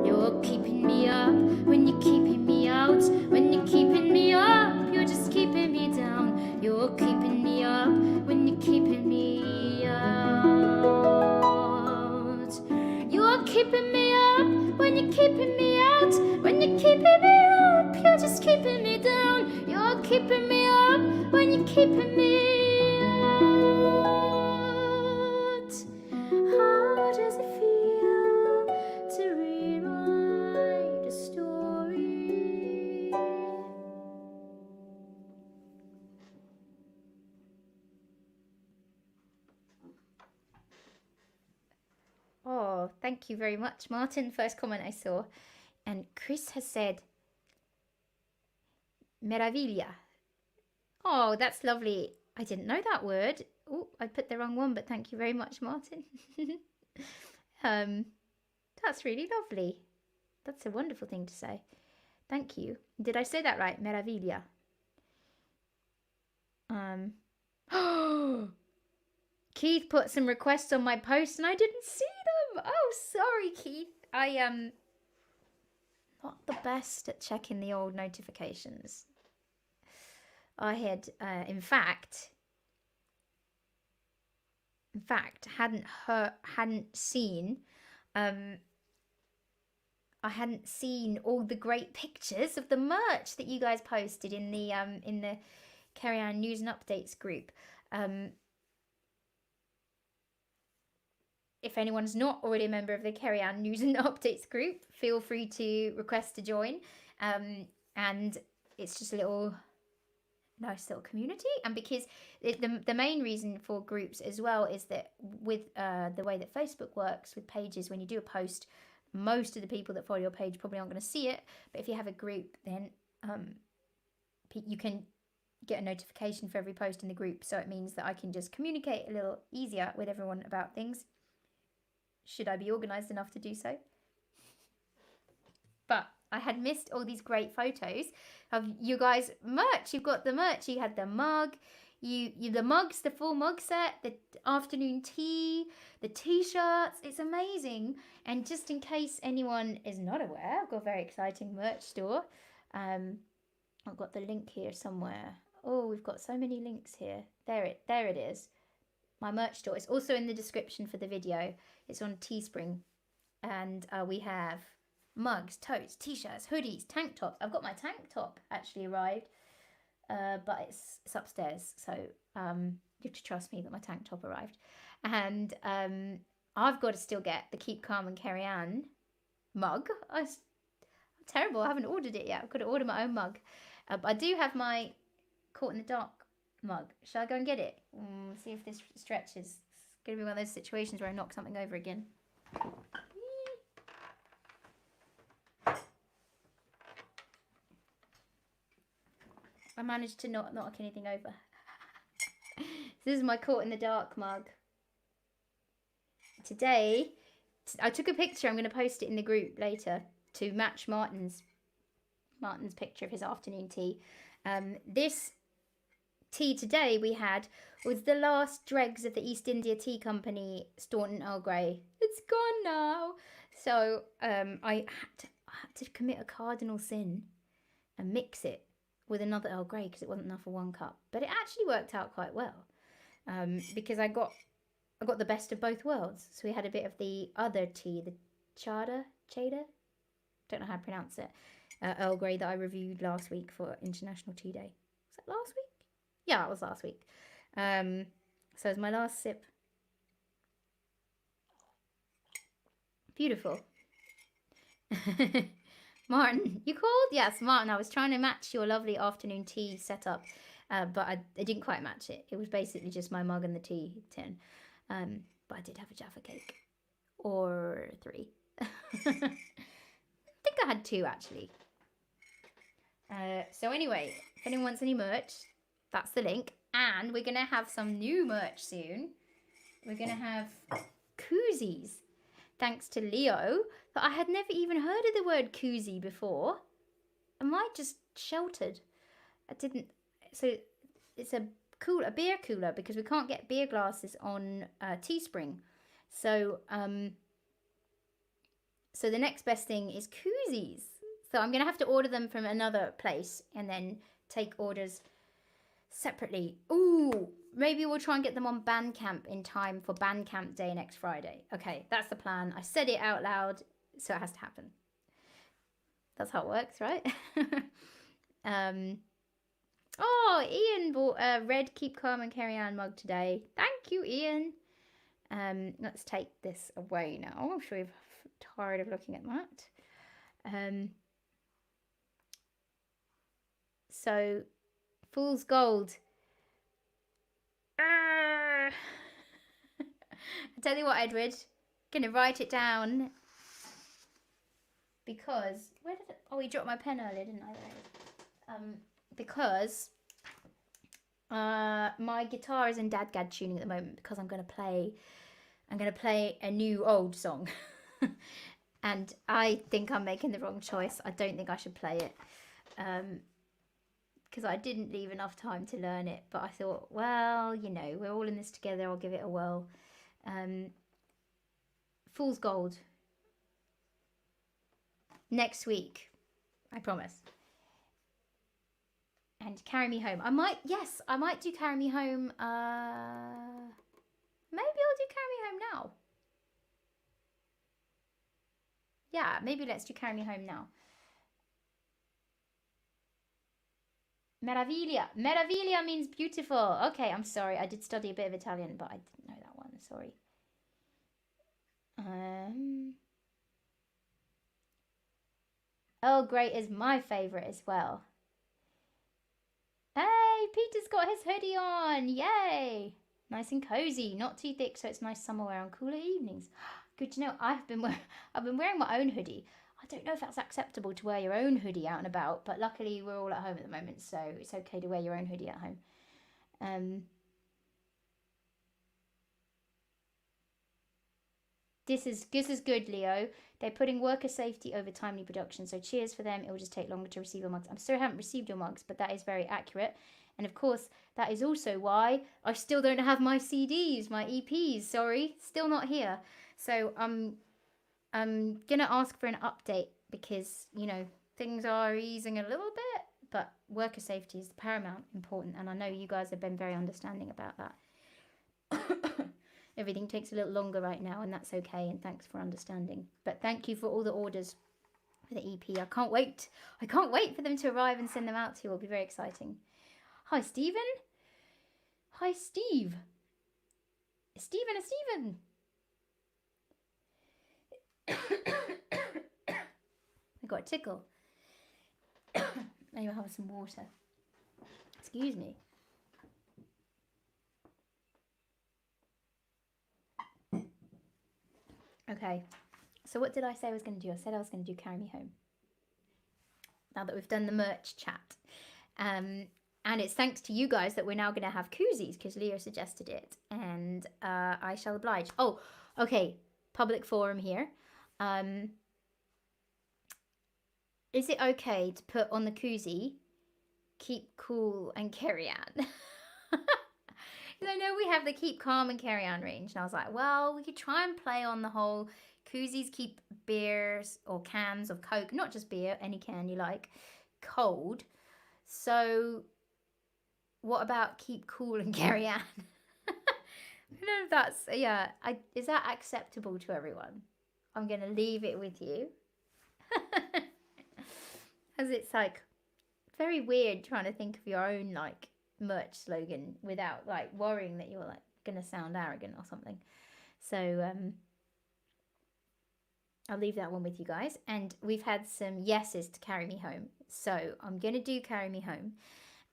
You're keeping me up when you're keeping me out. When you're keeping me up, you're just keeping me down. You're keeping me up when you're keeping me out. You're keeping me up when you're keeping me out. When you're keeping me up, you're just keeping me down. You're keeping me up when you're keeping me out. How does it feel to rewrite a story? Oh, thank you very much, Martin. First comment I saw. And Chris has said, meraviglia. Oh, that's lovely. I didn't know that word. Oh, I put the wrong one, but thank you very much, Martin. That's really lovely. That's a wonderful thing to say. Thank you. Did I say that right? Meraviglia. Keith put some requests on my post and I didn't see them. Oh, sorry, Keith. I am not the best at checking the old notifications. I had, in fact, hadn't seen I hadn't seen all the great pictures of the merch that you guys posted in the Carry On News and Updates group. If anyone's not already a member of the Carry On News and Updates group, feel free to request to join. And it's just a nice little community. And because the main reason for groups as well is that with the way that Facebook works with pages, when you do a post, most of the people that follow your page probably aren't going to see it. But if you have a group, then you can get a notification for every post in the group. So it means that I can just communicate a little easier with everyone about things, should I be organized enough to do so. But I had missed all these great photos of you guys' merch. You've got the merch. You had the mug, the mugs, the full mug set, the afternoon tea, the t-shirts. It's amazing. And just in case anyone is not aware, I've got a very exciting merch store. I've got the link here somewhere. Oh, we've got so many links here. There it is. My merch store. It's also in the description for the video. It's on Teespring. And we have mugs, totes, t-shirts, hoodies, tank tops. I've got my tank top actually arrived, but it's upstairs. So you have to trust me that my tank top arrived. And I've got to still get the Keep Calm and Carry On mug. I'm terrible. I haven't ordered it yet. I've got to order my own mug. But I do have my Caught in the Dark mug. Shall I go and get it? See if this stretches. It's going to be one of those situations where I knock something over again. I managed to not knock anything over. This is my caught in the dark mug. Today, I took a picture. I'm going to post it in the group later to match Martin's picture of his afternoon tea. This tea today we had was the last dregs of the East India Tea Company Staunton Earl Grey. It's gone now. So I had to commit a cardinal sin and mix it with another Earl Grey because it wasn't enough for 1 cup. But it actually worked out quite well because I got the best of both worlds. So we had a bit of the other tea, the Chada, don't know how to pronounce it, Earl Grey that I reviewed last week for International Tea Day. Was that last week? Yeah, it was last week. So as my last sip. Beautiful. Martin, you called? Yes, Martin, I was trying to match your lovely afternoon tea setup, but I didn't quite match it. It was basically just my mug and the tea tin. But I did have a Jaffa cake. Or 3. I think I had 2, actually. So anyway, if anyone wants any merch, that's the link. And we're going to have some new merch soon. We're going to have koozies. Thanks to Leo, that I had never even heard of the word koozie before. Am I just sheltered? I didn't. So it's a beer cooler because we can't get beer glasses on Teespring. So so the next best thing is koozies. So I'm going to have to order them from another place and then take orders separately. Ooh, maybe we'll try and get them on Bandcamp in time for Bandcamp Day next Friday. Okay, that's the plan. I said it out loud, so it has to happen. That's how it works, right? Oh, Ian bought a red Keep Calm and Carry On mug today. Thank you, Ian. Let's take this away now. I'm sure you're tired of looking at that. So, Fool's Gold. I tell you what, Edward, gonna write it down because we dropped my pen earlier, didn't I? Because my guitar is in DADGAD tuning at the moment because I'm gonna play a new old song, and I think I'm making the wrong choice. I don't think I should play it. Because I didn't leave enough time to learn it, but I thought, well, you know, we're all in this together, I'll give it a whirl. Fool's Gold. Next week, I promise. And Carry Me Home. I might do Carry Me Home. Maybe I'll do Carry Me Home now. Yeah, maybe let's do Carry Me Home now. Meraviglia. Meraviglia means beautiful. Okay, I'm sorry. I did study a bit of Italian, but I didn't know that one. Sorry. Earl Grey is my favourite as well. Hey, Peter's got his hoodie on. Yay. Nice and cozy. Not too thick, so it's nice summer wear on cooler evenings. Good to know. I've been wearing my own hoodie. I don't know if that's acceptable to wear your own hoodie out and about, but luckily we're all at home at the moment, so it's okay to wear your own hoodie at home. This is good, Leo. They're putting worker safety over timely production, so cheers for them. It will just take longer to receive your mugs. I'm sorry I haven't received your mugs, but that is very accurate. And of course, that is also why I still don't have my CDs, my EPs. Sorry, still not here. So I'm gonna ask for an update because, you know, things are easing a little bit, but worker safety is paramount important, and I know you guys have been very understanding about that. Everything takes a little longer right now, and that's okay, and thanks for understanding. But thank you for all the orders for the EP. I can't wait for them to arrive and send them out to you. It'll be very exciting. Hi, Stephen. Hi, Steve. Stephen. I got a tickle. Maybe I'll have some water. Excuse me. Okay, so what did I say I was going to do? I said I was going to do Carry Me Home. Now that we've done the merch chat. And it's thanks to you guys that we're now going to have koozies because Leo suggested it, and I shall oblige. Oh, okay. Public forum here. Is it okay to put on the koozie, keep cool and carry on? Because I know we have the keep calm and carry on range, and I was like, well, we could try and play on the whole koozies keep beers or cans of Coke, not just beer, any can you like, cold. So what about keep cool and carry on? I don't know if that's, yeah, is that acceptable to everyone? I'm going to leave it with you. As it's like very weird trying to think of your own like merch slogan without like worrying that you're like going to sound arrogant or something. So I'll leave that one with you guys. And we've had some yeses to Carry Me Home. So I'm going to do Carry Me Home.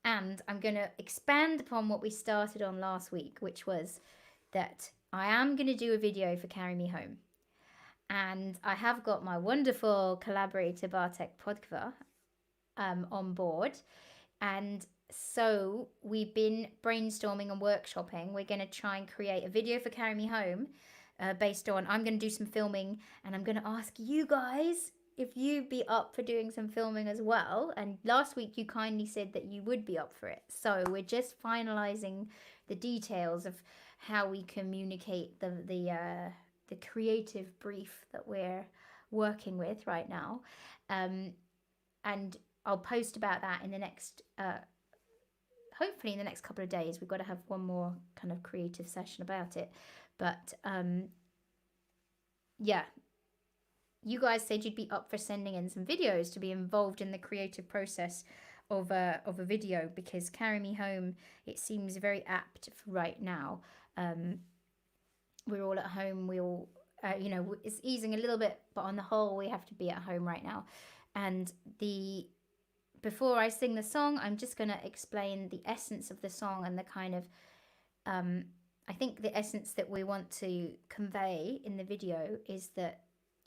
And I'm going to expand upon what we started on last week, which was that I am going to do a video for Carry Me Home. And I have got my wonderful collaborator, Bartek Podkva, on board. And so we've been brainstorming and workshopping. We're going to try and create a video for Carry Me Home based on, I'm going to do some filming, and I'm going to ask you guys if you'd be up for doing some filming as well. And last week you kindly said that you would be up for it. So we're just finalizing the details of how we communicate the creative brief that we're working with right now. And I'll post about that in the next, hopefully in the next couple of days. We've got to have one more kind of creative session about it. But yeah, you guys said you'd be up for sending in some videos to be involved in the creative process of a video, because Carry Me Home, it seems very apt for right now. We're all at home. We all, you know, it's easing a little bit, but on the whole, we have to be at home right now. And before I sing the song, I'm just going to explain the essence of the song and the kind of, I think the essence that we want to convey in the video is that,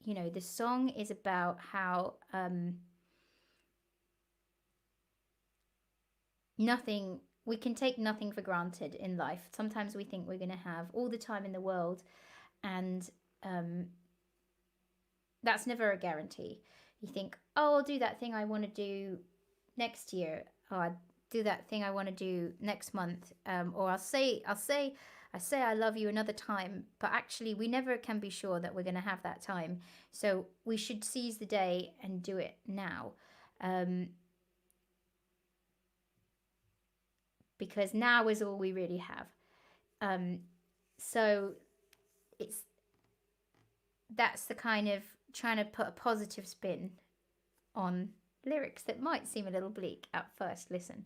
you know, the song is about how we can take nothing for granted in life. Sometimes we think we're going to have all the time in the world, and that's never a guarantee. You think, oh, I'll do that thing I want to do next year, or I'll do that thing I want to do next month, or I'll say I love you another time, but actually we never can be sure that we're going to have that time. So we should seize the day and do it now, because now is all we really have. So that's the kind of trying to put a positive spin on lyrics that might seem a little bleak at first listen.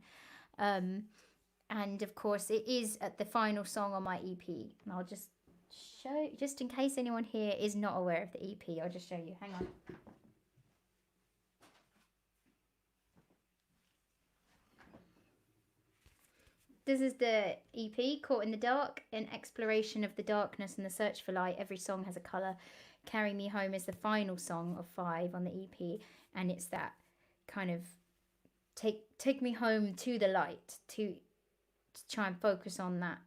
And of course it is at the final song on my EP, and I'll just show, just in case anyone here is not aware of the EP, I'll just show you. Hang on. This is the EP, Caught in the Dark, an exploration of the darkness and the search for light. Every song has a colour. Carry Me Home is the final song of 5 on the EP, and it's that kind of take me home to the light, to try and focus on that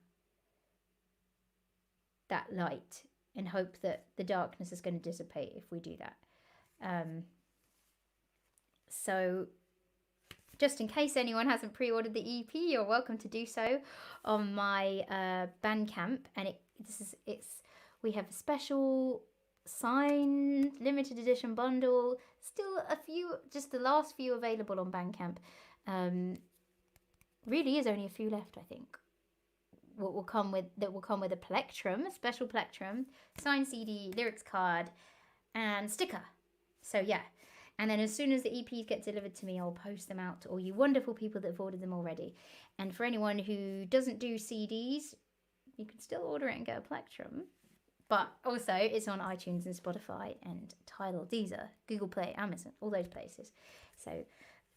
light, and hope that the darkness is going to dissipate if we do that. So just in case anyone hasn't pre-ordered the EP, you're welcome to do so on my Bandcamp, and we have a special signed limited edition bundle, still a few, just the last few available on Bandcamp. Really is only a few left, I think. What will come with a plectrum, a special plectrum, signed CD, lyrics card, and sticker. So yeah. And then as soon as the EPs get delivered to me, I'll post them out to all you wonderful people that have ordered them already. And for anyone who doesn't do CDs, you can still order it and get a plectrum. But also, it's on iTunes and Spotify and Tidal, Deezer, Google Play, Amazon, all those places. So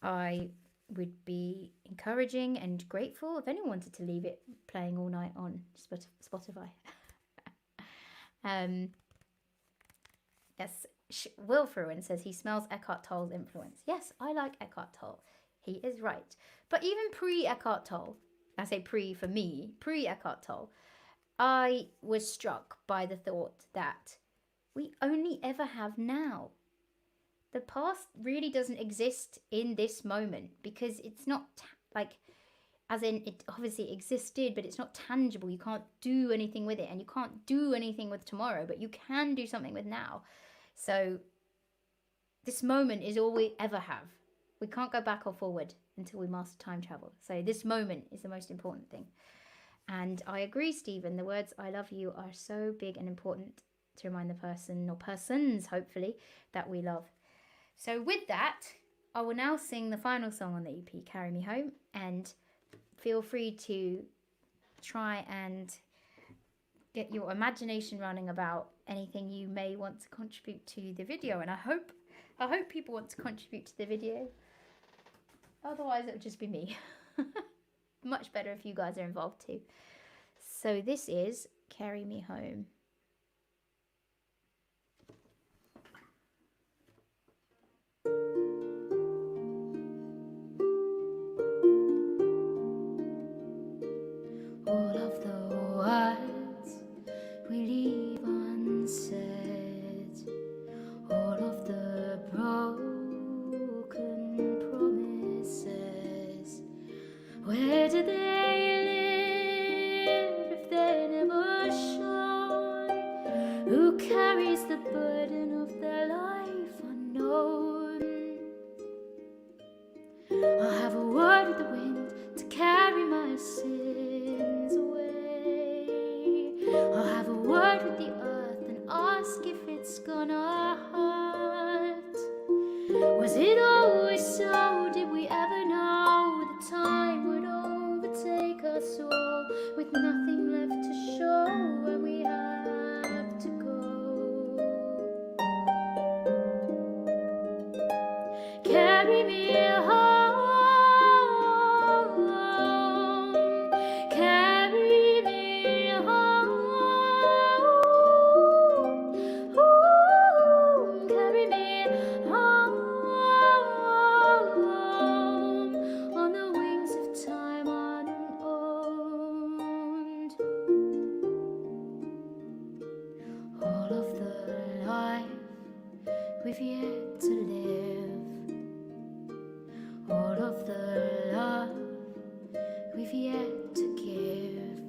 I would be encouraging and grateful if anyone wanted to leave it playing all night on Spotify. Yes, Will Fruin says he smells Eckhart Tolle's influence. Yes, I like Eckhart Tolle. He is right. But even pre-Eckhart Tolle, I say pre for me, pre-Eckhart Tolle, I was struck by the thought that we only ever have now. The past really doesn't exist in this moment because it's not like, as in it obviously existed, but it's not tangible. You can't do anything with it, and you can't do anything with tomorrow, but you can do something with now. So this moment is all we ever have. We can't go back or forward until we master time travel. So this moment is the most important thing. And I agree, Stephen, the words I love you are so big and important to remind the person, or persons hopefully, that we love. So with that, I will now sing the final song on the EP, Carry Me Home, and feel free to try and get your imagination running about anything you may want to contribute to the video. And I hope people want to contribute to the video. Otherwise, it would just be me. Much better if you guys are involved too. So this is Carry Me Home. All of the words we leave unsaid, all of the broken promises, where do they live if they're never shown? Who carries the burden of their life unknown? I'll have a word with the wind to carry my sins away. I'll have a word with the earth and ask if it's gonna hurt. Was it always so? Did we ever know the time would overtake us all, with nothing left to show when we have to go? Carry me home. We've yet to live, all of the love we've yet to give.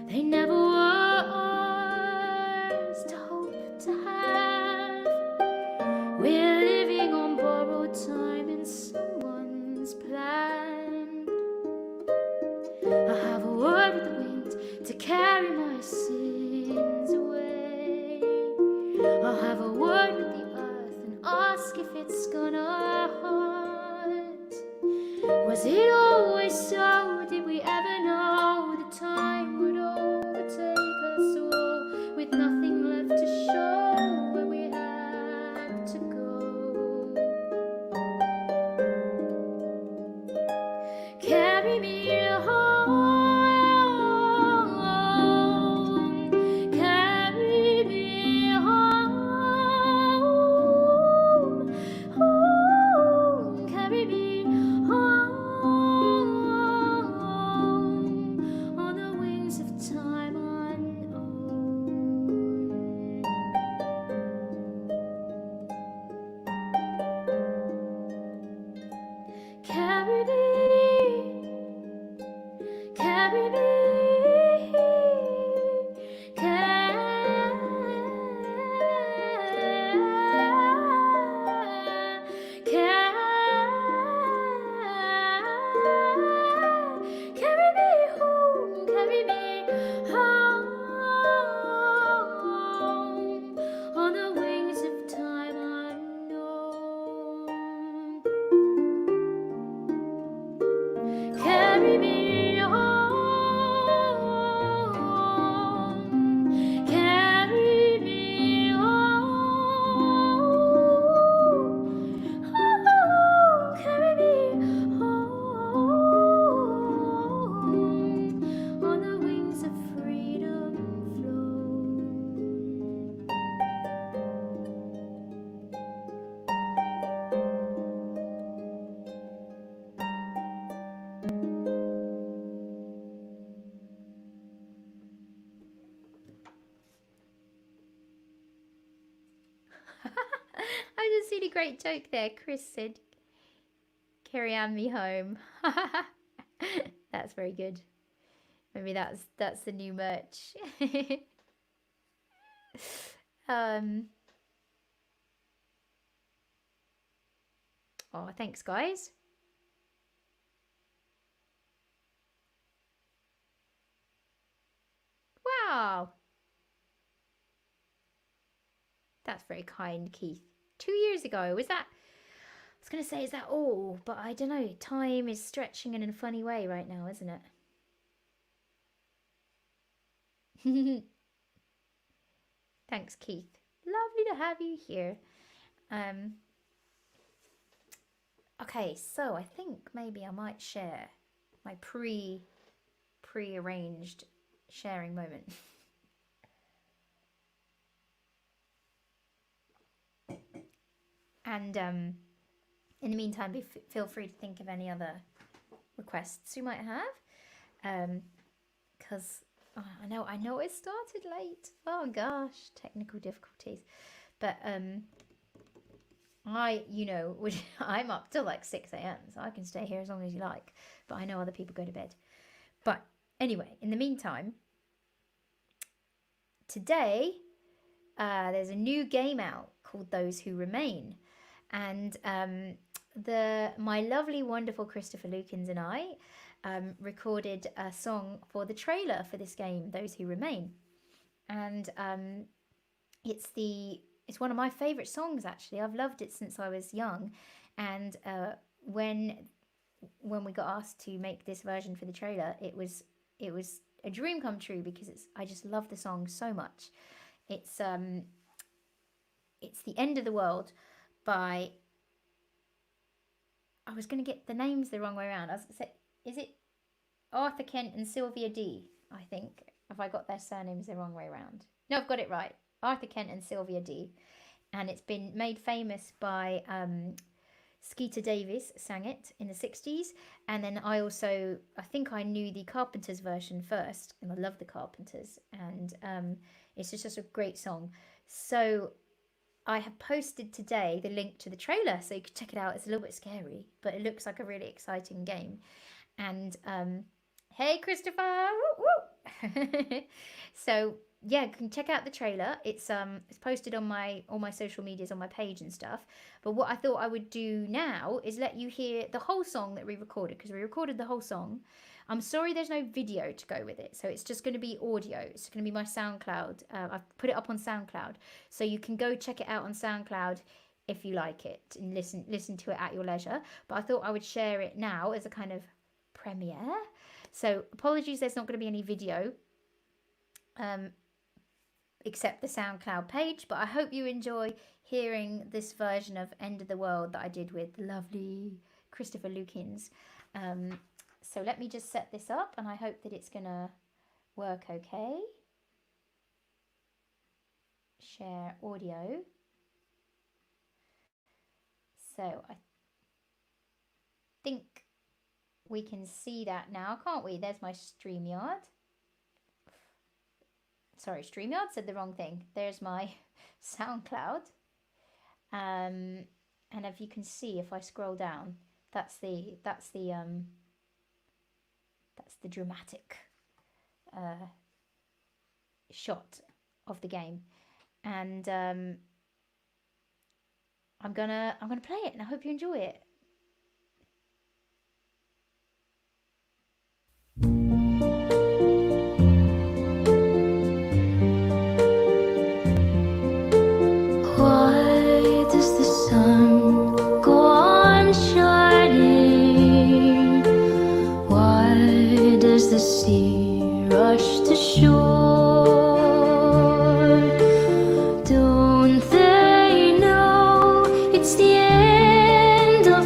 They never were ours to hope to have. We're living on borrowed time in someone's plan. I have a word with the wind to carry my sins away. I'll have a word with the earth and ask if it's gonna hurt. Was it always so? Did we ever know the time would overtake us all, with nothing left to show when we have to go? Carry me home. really great joke there. Chris said, "Carry on me home." That's very good. Maybe that's the new merch. Oh, thanks, guys. Wow. That's very kind, Keith. 2 years ago, was that? I was going to say, is that all? But I don't know. Time is stretching in a funny way right now, isn't it? Thanks, Keith. Lovely to have you here. Okay, so I think maybe I might share my pre-arranged sharing moment. And in the meantime, feel free to think of any other requests you might have, because I know it started late. Oh gosh, technical difficulties. But I'm up till like 6 a.m. so I can stay here as long as you like. But I know other people go to bed. But anyway, in the meantime, today there's a new game out called Those Who Remain. And my lovely, wonderful Christopher Lukins and I recorded a song for the trailer for this game, Those Who Remain. And it's one of my favourite songs, actually. I've loved it since I was young. And when we got asked to make this version for the trailer, it was a dream come true, because I just love the song so much. It's The End of the World by, I was going to get the names the wrong way around. I was going to say, is it Arthur Kent and Sylvia D, I think? Have I got their surnames the wrong way around? No, I've got it right. Arthur Kent and Sylvia D. And it's been made famous by Skeeter Davis sang it in the 60s. And then I think I knew the Carpenters version first, and I love the Carpenters. And it's just a great song. So I have posted today the link to the trailer, so you can check it out. It's a little bit scary, but it looks like a really exciting game. And hey, Christopher! Woo, woo. So yeah, you can check out the trailer. It's posted on all my social medias, on my page and stuff. But what I thought I would do now is let you hear the whole song that we recorded, because we recorded the whole song. I'm sorry there's no video to go with it, so it's just going to be audio. It's going to be my SoundCloud. I've put it up on SoundCloud, so you can go check it out on SoundCloud if you like it and listen to it at your leisure. But I thought I would share it now as a kind of premiere. So apologies, there's not going to be any video, except the SoundCloud page. But I hope you enjoy hearing this version of End of the World that I did with lovely Christopher Lukins. So let me just set this up, and I hope that it's going to work okay. Share audio. So I think we can see that now, can't we? There's my StreamYard. Sorry, StreamYard said the wrong thing. There's my SoundCloud. And if you can see, if I scroll down, that's the dramatic shot of the game. And I'm gonna play it, and I hope you enjoy it. Why does the sun go on shining? Why does the sea rush to shore? Don't they know it's the end of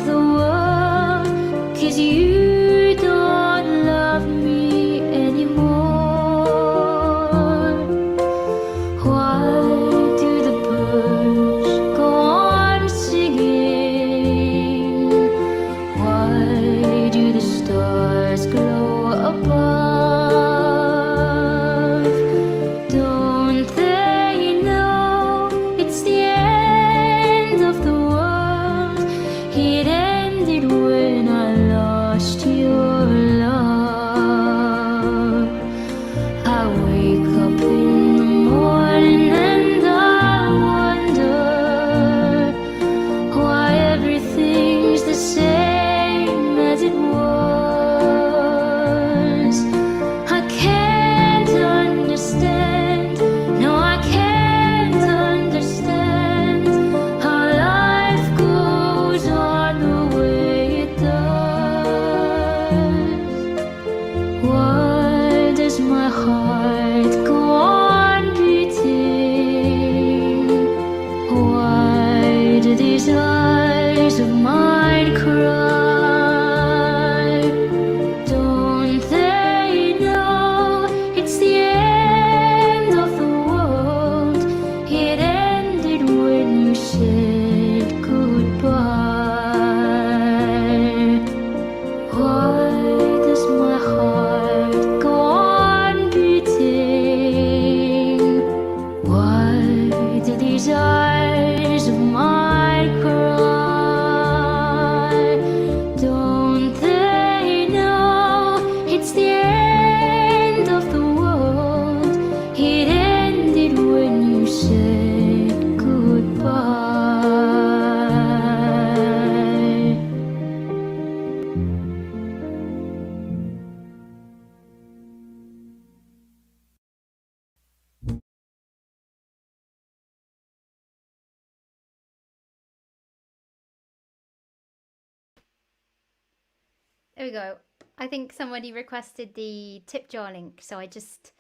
There we go. I think somebody requested the tip jar link, so I just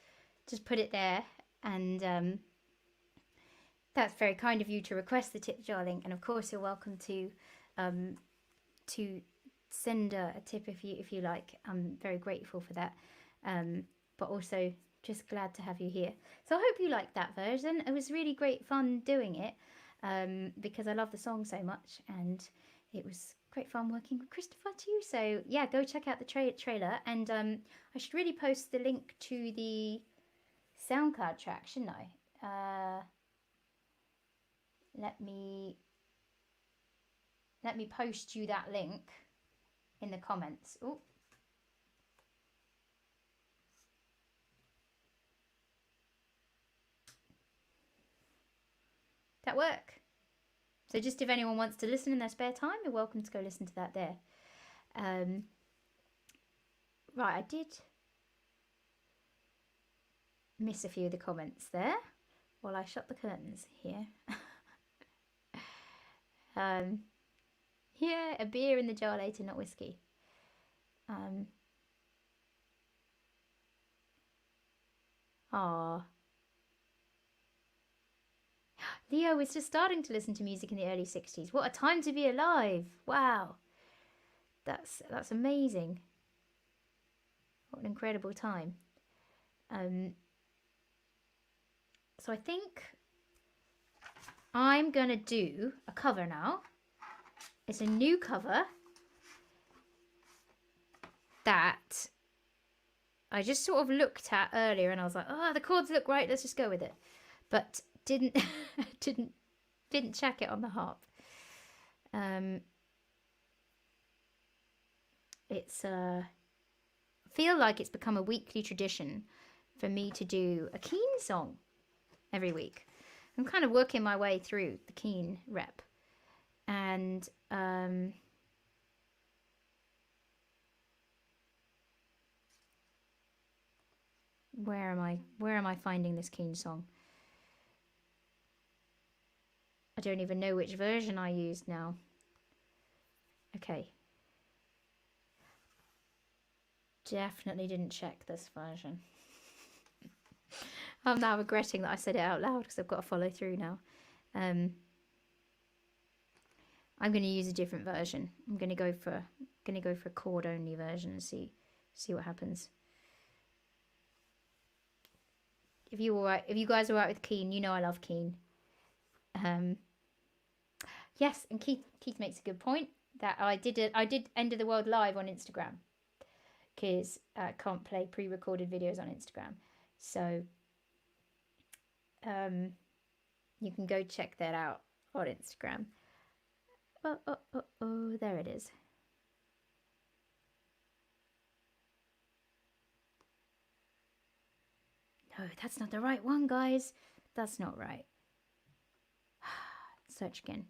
put it there, and that's very kind of you to request the tip jar link. And of course, you're welcome to send a tip if you like. I'm very grateful for that, but also just glad to have you here. So I hope you liked that version. It was really great fun doing it, because I love the song so much, and it was great fun working with Christopher too. So yeah, go check out the trailer, and I should really post the link to the SoundCloud track, shouldn't I? Let me post you that link in the comments. Oh, that work? So just if anyone wants to listen in their spare time, you're welcome to go listen to that there. Right, I did miss a few of the comments there while I shut the curtains here. Yeah, a beer in the jar later, not whiskey. Leo was just starting to listen to music in the early 60s. What a time to be alive. Wow. That's amazing. What an incredible time. So I think I'm gonna do a cover now. It's a new cover that I just sort of looked at earlier, and I was like, oh, the chords look right, let's just go with it. But didn't check it on the harp. It's feel like it's become a weekly tradition for me to do a Keane song every week. I'm kind of working my way through the Keane rep, and where am I finding this Keane song? I don't even know which version I used now. Okay. Definitely didn't check this version. I'm now regretting that I said it out loud because I've got to follow through now. I'm going to use a different version. I'm going to go for a chord only version and see what happens. If you guys are alright with Keane, you know I love Keane. Yes, and Keith makes a good point that I did End of the World live on Instagram, because I can't play pre-recorded videos on Instagram. So you can go check that out on Instagram. Oh, there it is. No, that's not the right one, guys. That's not right. Search again.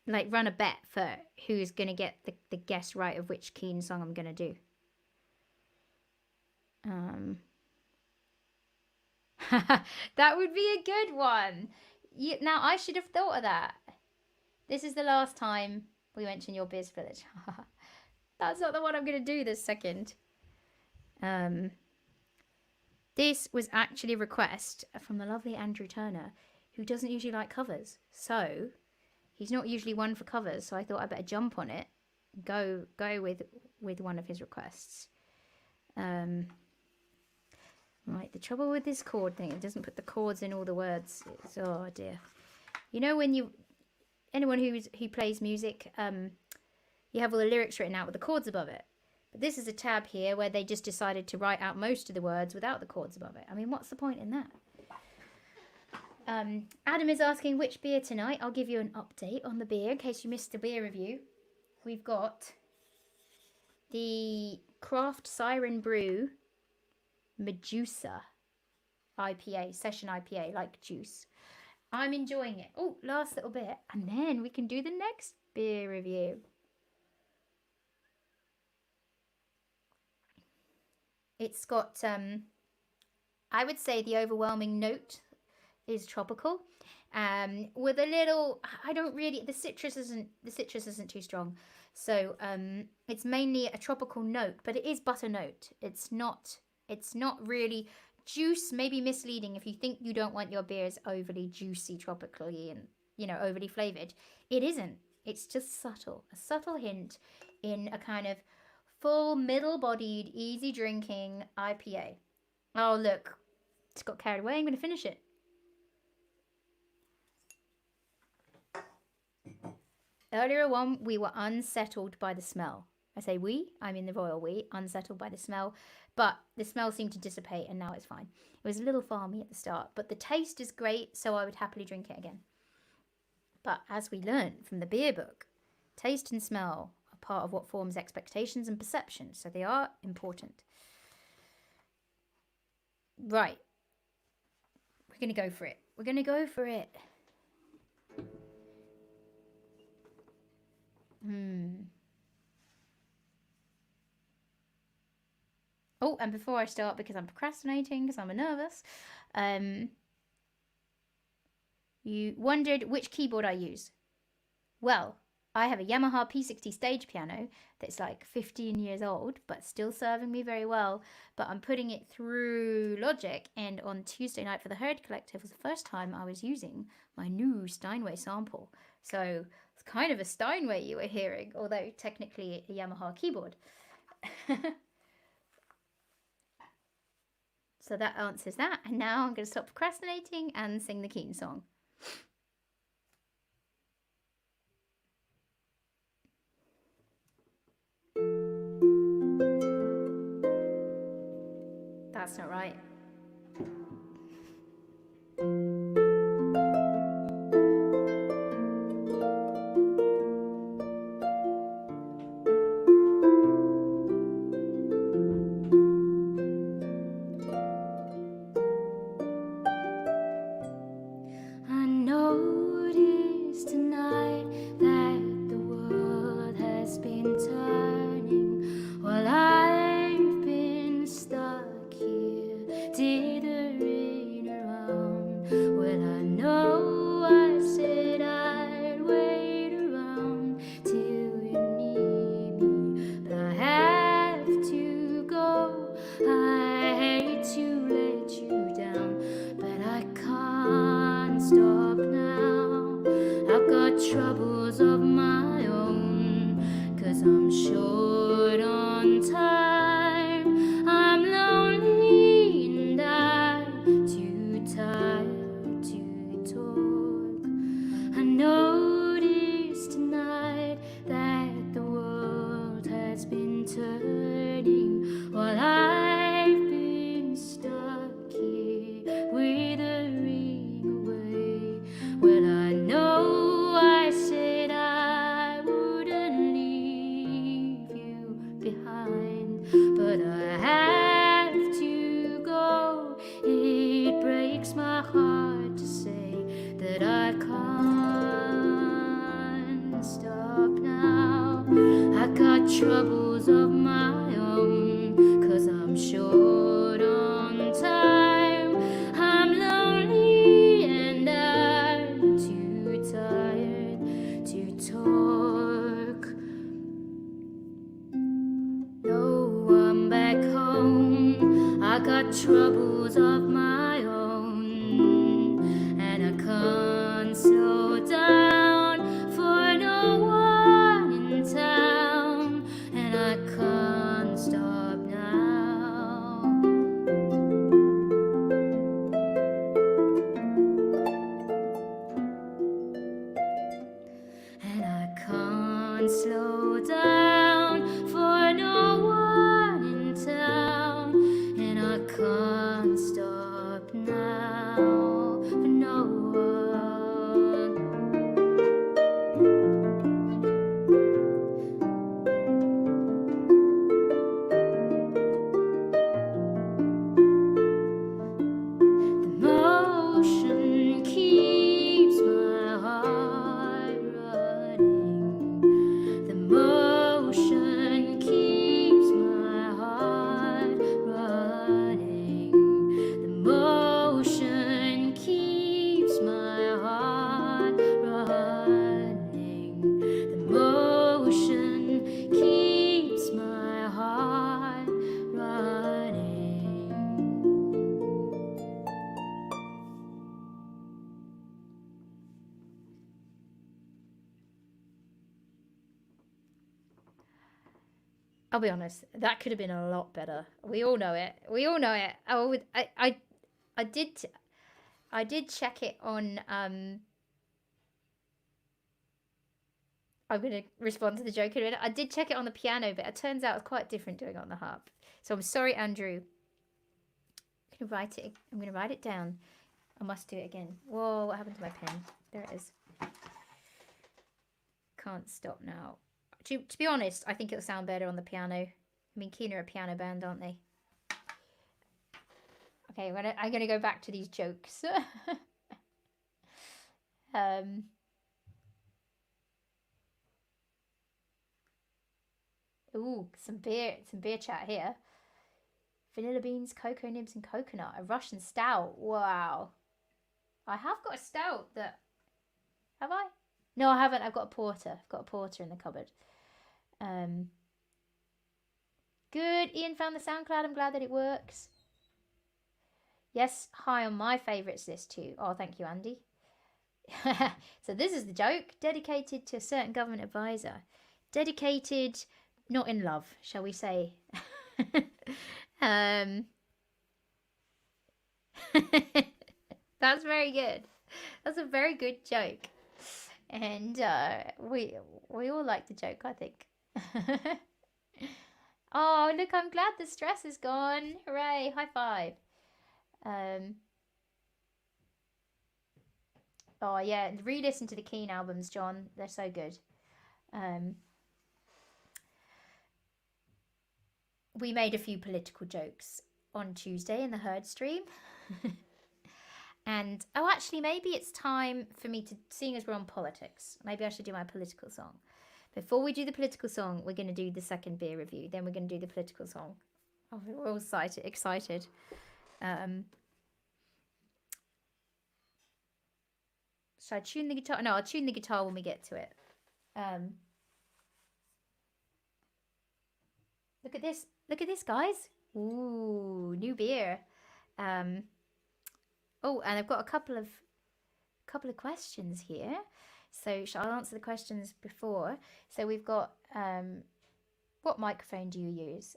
Like run a bet for who's going to get the guess right of which Keane song I'm going to do. That would be a good one. Now, I should have thought of that. This is the last time we mention Your Biz Village. That's not the one I'm going to do this second. This was actually a request from the lovely Andrew Turner, who doesn't usually like covers. So he's not usually one for covers, so I thought I better jump on it, go with one of his requests. Right, the trouble with this chord thing, it doesn't put the chords in all the words. It's, oh dear. You know when anyone who plays music, you have all the lyrics written out with the chords above it. But this is a tab here where they just decided to write out most of the words without the chords above it. I mean, what's the point in that? Adam is asking which beer tonight. I'll give you an update on the beer in case you missed the beer review. We've got the Craft Siren Brew Medusa IPA, session IPA, like juice. I'm enjoying it. Oh, last little bit, and then we can do the next beer review. It's got, I would say the overwhelming note is tropical, with a little, I don't really, the citrus isn't too strong. So it's mainly a tropical note, but it is butter note. It's not really juice. Maybe misleading if you think you don't want your beers overly juicy tropically and, you know, overly flavored. It isn't. It's just subtle, a subtle hint in a kind of full middle-bodied, easy drinking IPA. Oh, look, it's got carried away. I'm going to finish it. Earlier on, we were unsettled by the smell. I say we, I'm in the royal we, unsettled by the smell, but the smell seemed to dissipate and now it's fine. It was a little farmy at the start, but the taste is great, so I would happily drink it again. But as we learned from the beer book, taste and smell are part of what forms expectations and perceptions, so they are important. Right. We're going to go for it. We're going to go for it. Oh, and before I start, because I'm procrastinating, because I'm nervous, you wondered which keyboard I use. Well, I have a Yamaha P60 stage piano that's like 15 years old, but still serving me very well. But I'm putting it through Logic, and on Tuesday night for the Herd Collective was the first time I was using my new Steinway sample. So it's kind of a Steinway you were hearing, although technically a Yamaha keyboard. So that answers that. And now I'm going to stop procrastinating and sing the Keen song. That's not right. Troubles of my own, 'cause I'm short on time. I'm lonely and I'm too tired to talk. No, I'm back home. I got troubles of my own, and I can't slow down for no one in town. I can't stop now. And I can't slow down for no one in town. And I can't stop now for no one. I'll be honest, that could have been a lot better. We all know it. We all know it. I did, I did check it on. I'm gonna respond to the joke in a minute. I did check it on the piano, but it turns out it's quite different doing it on the harp. So I'm sorry, Andrew. I'm gonna write it. I'm gonna write it down. I must do it again. Whoa! What happened to my pen? There it is. Can't stop now. To be honest, I think it'll sound better on the piano. I mean, Keen are a piano band, aren't they? Okay, I'm gonna go back to these jokes. Ooh, some beer chat here. Vanilla beans, cocoa nibs, and coconut. A Russian stout. Wow. I have got a stout that. Have I? No, I haven't. I've got a porter. I've got a porter in the cupboard. Good. Ian found the SoundCloud. I'm glad that it works. Yes, high on my favourites list too. Oh, thank you, Andy. So this is the joke. Dedicated to a certain government advisor. Dedicated, not in love, shall we say. That's very good. That's a very good joke. And we all like the joke, I think. Oh, look, I'm glad the stress is gone. Hooray, high five. Oh, yeah, re-listen to the Keen albums, John. They're so good. We made a few political jokes on Tuesday in the Herd stream. And, oh, actually, maybe it's time for me to, seeing as we're on politics, maybe I should do my political song. Before we do the political song, we're going to do the second beer review. Then we're going to do the political song. Oh, we're all excited. Should I tune the guitar? No, I'll tune the guitar when we get to it. Look at this. Look at this, guys. Ooh, new beer. Oh, and I've got a couple of questions here. So I'll answer the questions before. So we've got what microphone do you use?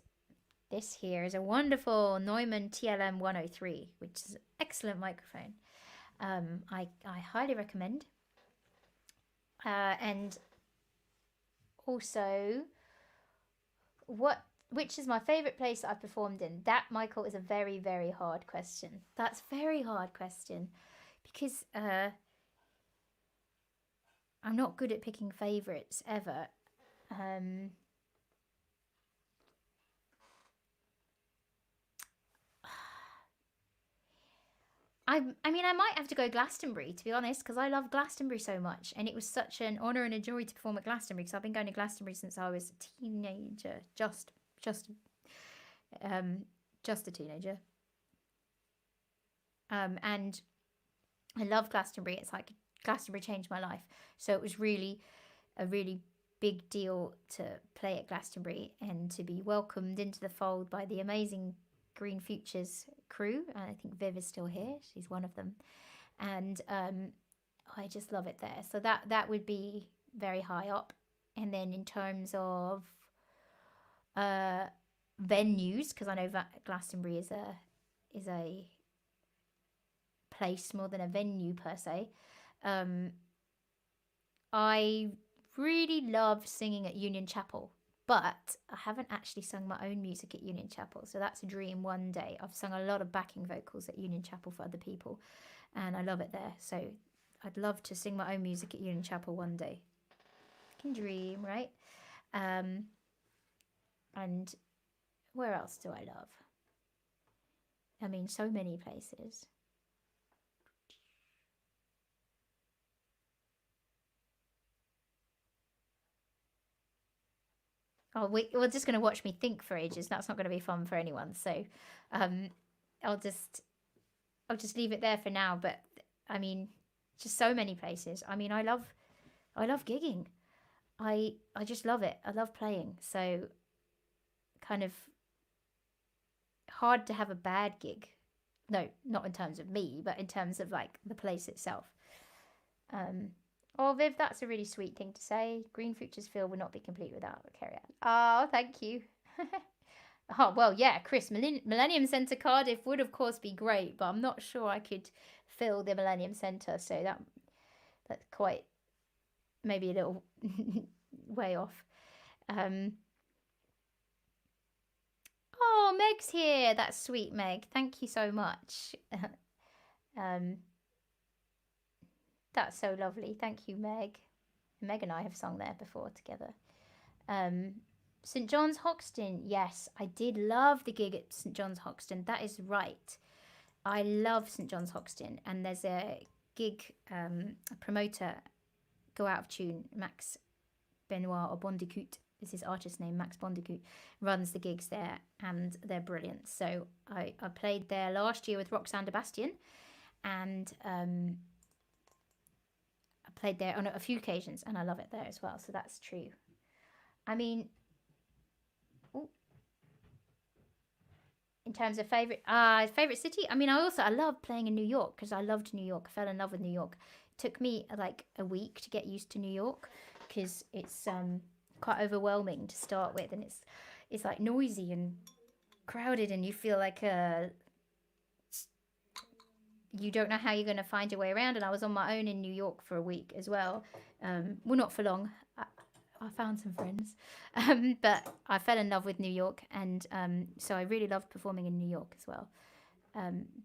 This here is a wonderful Neumann TLM 103, which is an excellent microphone. I highly recommend. And also, which is my favourite place that I've performed in? That, Michael, is a very, very hard question. That's a very hard question because I'm not good at picking favourites ever. I mean, I might have to go Glastonbury, to be honest, because I love Glastonbury so much. And it was such an honour and a joy to perform at Glastonbury, because I've been going to Glastonbury since I was a teenager, just a teenager. And I love Glastonbury. It's like Glastonbury changed my life. So it was really a really big deal to play at Glastonbury and to be welcomed into the fold by the amazing Green Futures crew. I think Viv is still here. She's one of them. And I just love it there. So that would be very high up. And then in terms of venues, because I know Glastonbury is a place more than a venue per se. I really love singing at Union Chapel, but I haven't actually sung my own music at Union Chapel, so that's a dream one day. I've sung a lot of backing vocals at Union Chapel for other people, and I love it there. So I'd love to sing my own music at Union Chapel one day. I can dream, right? And where else do I love? I mean, so many places. Oh, we're just going to watch me think for ages. That's not going to be fun for anyone. So I'll just leave it there for now. But I mean, just so many places. I mean, I love gigging. I just love it. I love playing. So kind of hard to have a bad gig. No, not in terms of me, but in terms of like the place itself. Oh, Viv, that's a really sweet thing to say. Green Futures Field would not be complete without Carrie Ann. Oh, thank you. Oh, well, yeah, Chris, Millennium Centre Cardiff would, of course, be great, but I'm not sure I could fill the Millennium Centre, so that's quite maybe a little way off. Um, oh, Meg's here. That's sweet, Meg. Thank you so much. um, that's so lovely. Thank you, Meg. Meg and I have sung there before together. Um, St John's Hoxton. Yes, I did love the gig at St John's Hoxton. That is right. I love St John's Hoxton, and there's a gig, a promoter, go out of tune, Max Benoit or Bondicoot is his artist name, Max Bondicoot, runs the gigs there, and they're brilliant. So I played there last year with Roxanne de Bastien, and I played there on a few occasions, and I love it there as well. So that's true. I mean, ooh, in terms of favorite city, I mean, I love playing in New York because I loved New York. I fell in love with New York. It took me like a week to get used to New York because it's quite overwhelming to start with, and it's like noisy and crowded, and you feel like you don't know how you're going to find your way around. And I was on my own in New York for a week as well. Well, not for long. I found some friends, but I fell in love with New York, and so I really loved performing in New York as well.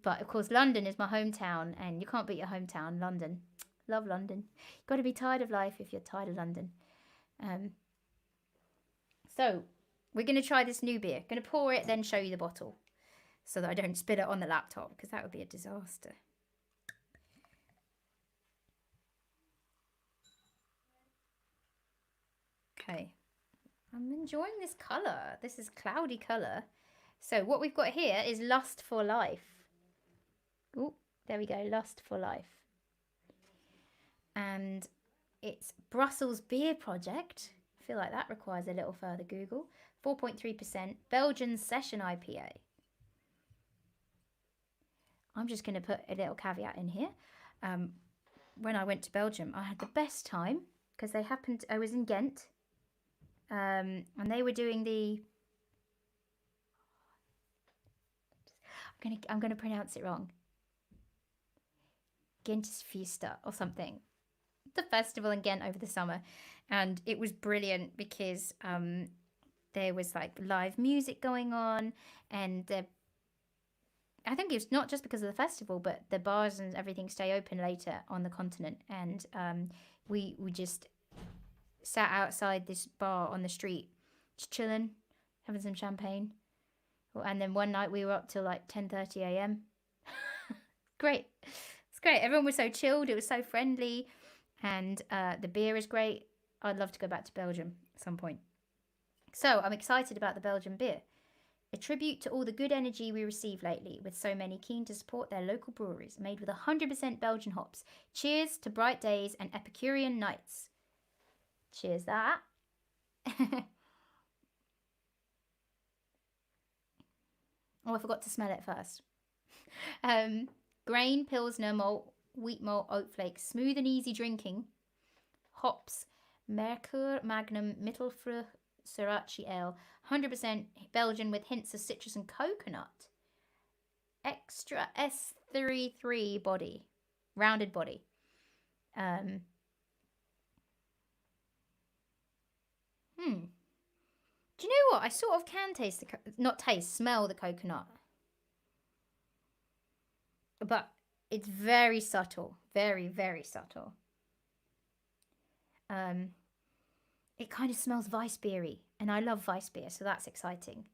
But of course, London is my hometown, and you can't beat your hometown, London. Love London. You've got to be tired of life if you're tired of London. So we're going to try this new beer. Going to pour it, then show you the bottle, so that I don't spill it on the laptop, because that would be a disaster. Okay, I'm enjoying this colour. This is cloudy colour. So what we've got here is Lust for Life. Oh, there we go, Lust for Life. And it's Brussels Beer Project. I feel like that requires a little further Google. 4.3%, Belgian Session IPA. I'm just going to put a little caveat in here. When I went to Belgium, I had the best time because I was in Ghent, and they were doing the, I'm gonna pronounce it wrong, Ghent's Fiesta or something, the festival in Ghent over the summer, and it was brilliant because there was like live music going on, and I think it's not just because of the festival, but the bars and everything stay open later on the continent, and we just sat outside this bar on the street, just chilling, having some champagne, and then one night we were up till like 10:30 a.m. Great, it's great. Everyone was so chilled. It was so friendly, and the beer is great. I'd love to go back to Belgium at some point. So I'm excited about the Belgian beer. A tribute to all the good energy we receive lately, with so many keen to support their local breweries, made with 100% Belgian hops. Cheers to bright days and Epicurean nights. Cheers that. Oh, I forgot to smell it first. Grain, Pilsner, malt, wheat malt, oat flakes, smooth and easy drinking. Hops, Mercure Magnum Mittelfrucht Sriracha Ale, 100% Belgian with hints of citrus and coconut. Extra S33 body, rounded body. Do you know what? I sort of can taste smell the coconut. But it's very subtle. Very, very subtle. It kind of smells Weissbeery, and I love Weissbeer, so that's exciting.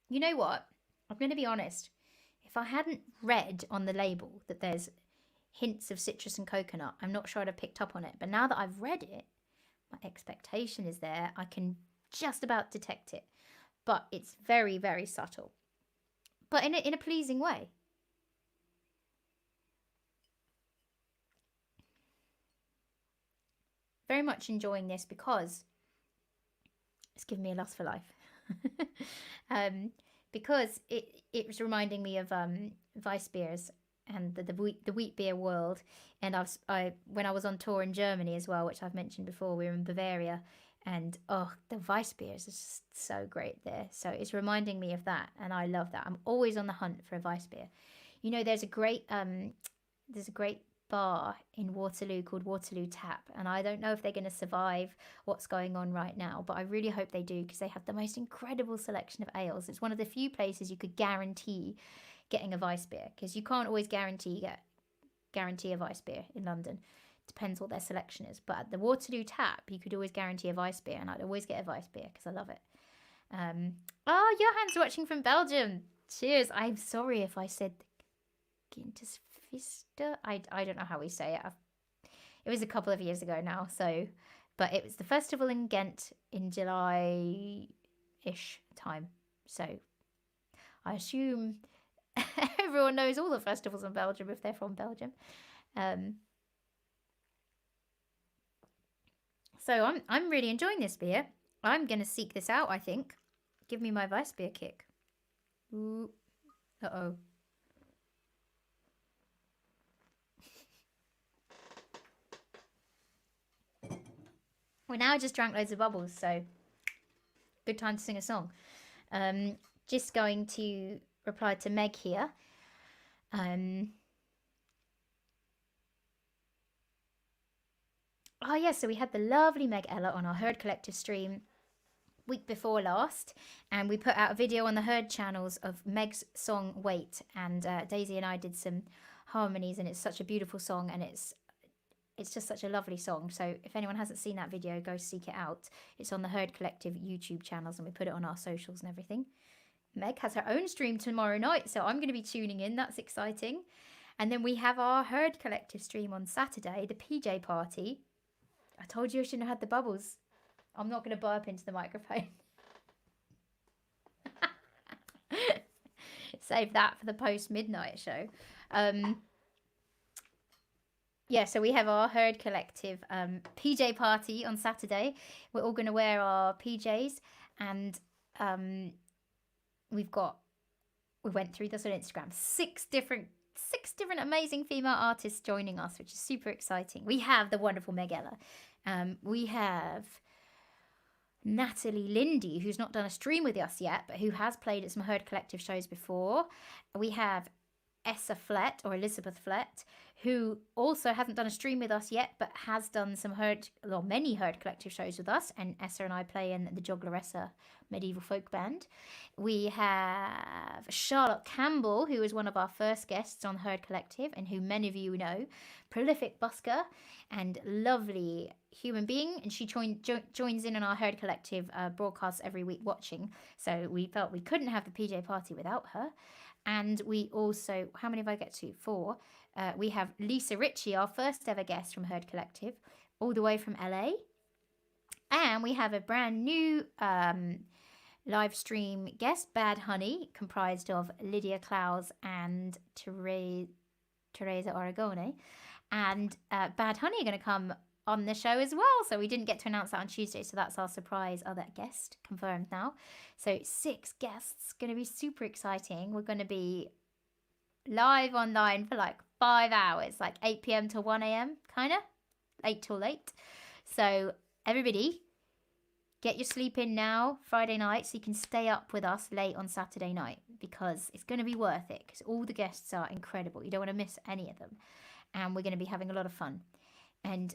You know what? I'm going to be honest. If I hadn't read on the label that there's hints of citrus and coconut, I'm not sure I'd have picked up on it. But now that I've read it, my expectation is there. I can just about detect it. But it's very, very subtle. But in a pleasing way. Very much enjoying this because it's given me a lust for life. Because it was reminding me of Weiss beers, and the wheat beer world. And when I was on tour in Germany as well, which I've mentioned before, we were in Bavaria, and oh, the Weissbier is just so great there. So it's reminding me of that, and I love that. I'm always on the hunt for a Weissbier. You know, there's a great bar in Waterloo called Waterloo Tap, and I don't know if they're going to survive what's going on right now, but I really hope they do, because they have the most incredible selection of ales. It's one of the few places you could guarantee getting a Weissbier, because you can't always guarantee a Weissbier in London. Depends what their selection is, but at the Waterloo Tap you could always guarantee a Weissbier, and I'd always get a Weissbier because I love it. Oh, Johan's watching from Belgium. Cheers. I'm sorry if I said Gintersvista. I don't know how we say it. It was a couple of years ago now, so, but it was the festival in Ghent in July-ish time. So I assume everyone knows all the festivals in Belgium if they're from Belgium. So I'm really enjoying this beer. I'm going to seek this out, I think. Give me my Weissbier kick. Ooh. Uh-oh. Well, now I just drank loads of bubbles, so good time to sing a song. Just going to reply to Meg here. Oh, yeah, so we had the lovely Meg Ella on our Herd Collective stream week before last, and we put out a video on the Herd channels of Meg's song Wait, and Daisy and I did some harmonies, and it's such a beautiful song, and it's just such a lovely song. So if anyone hasn't seen that video, go seek it out. It's on the Herd Collective YouTube channels, and we put it on our socials and everything. Meg has her own stream tomorrow night, so I'm going to be tuning in. That's exciting. And then we have our Herd Collective stream on Saturday, the PJ party. I told you I shouldn't have had the bubbles. I'm not going to burp into the microphone. Save that for the post-midnight show. Yeah, so we have our Herd Collective PJ party on Saturday. We're all going to wear our PJs, and we went through this on Instagram. Six different amazing female artists joining us, which is super exciting. We have the wonderful Meg Ella. We have Natalie Lindy, who's not done a stream with us yet, but who has played at some Herd Collective shows before. We have Essa Flett, or Elizabeth Flett, who also hasn't done a stream with us yet, but has done many Herd Collective shows with us, and Essa and I play in the Joglaressa medieval folk band. We have Charlotte Campbell, who is one of our first guests on Herd Collective, and who many of you know, prolific busker and lovely human being, and she joins in on our Herd Collective broadcasts every week watching, so we felt we couldn't have the PJ party without her. And we also, how many have I got to? 4. We have Lisa Ritchie, our first ever guest from Herd Collective, all the way from LA. And we have a brand new live stream guest, Bad Honey, comprised of Lydia Klaus and Teresa Oregone. And Bad Honey are going to come on the show as well, so we didn't get to announce that on Tuesday, so that's our surprise other guest, confirmed now. So 6 guests, going to be super exciting. We're going to be live online for like 5 hours, like 8 p.m. to 1 a.m. kind of, 8 till late. So everybody, get your sleep in now, Friday night, so you can stay up with us late on Saturday night, because it's going to be worth it, because all the guests are incredible. You don't want to miss any of them, and we're going to be having a lot of fun. And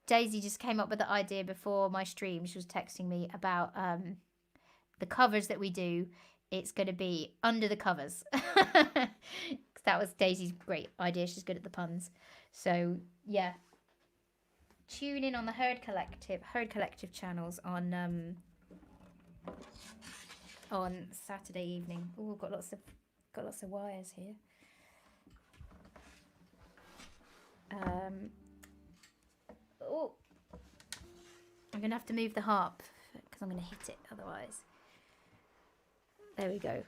Daisy just came up with the idea before my stream. She was texting me about the covers that we do. It's going to be Under the Covers. That was Daisy's great idea. She's good at the puns. So, yeah. Tune in on the Herd Collective channels on Saturday evening. Oh, got lots of wires here. Oh, I'm going to have to move the harp because I'm going to hit it otherwise. There we go.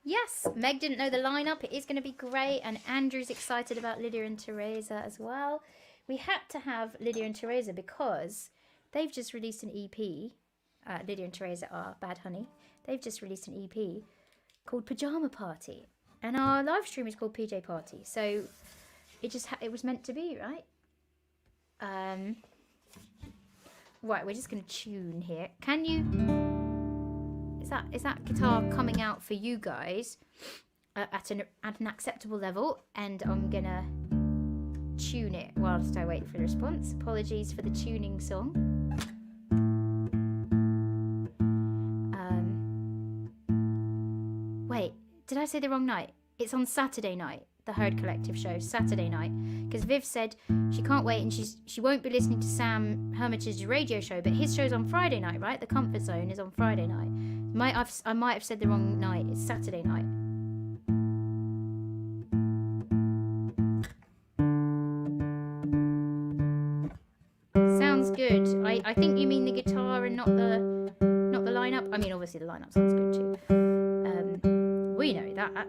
Yes, Meg didn't know the lineup. It is going to be great, and Andrew's excited about Lydia and Teresa as well. We had to have Lydia and Teresa because they've just released an EP. Lydia and Teresa are Bad Honey. They've just released an EP called Pajama Party, and our live stream is called PJ Party. So it was meant to be, right? Right, we're just gonna tune here. Can you? Is that guitar coming out for you guys at an acceptable level? And I'm gonna tune it whilst I wait for the response. Apologies for the tuning song. Wait, did I say the wrong night? It's on Saturday night, the Herd Collective show, Saturday night. Because Viv said she can't wait and she won't be listening to Sam Hermitage's radio show, but his show's on Friday night, right? The Comfort Zone is on Friday night. I might have said the wrong night. It's Saturday night. Sounds good. I think you mean the guitar and not the lineup. I mean, obviously the lineup sounds good too. We know that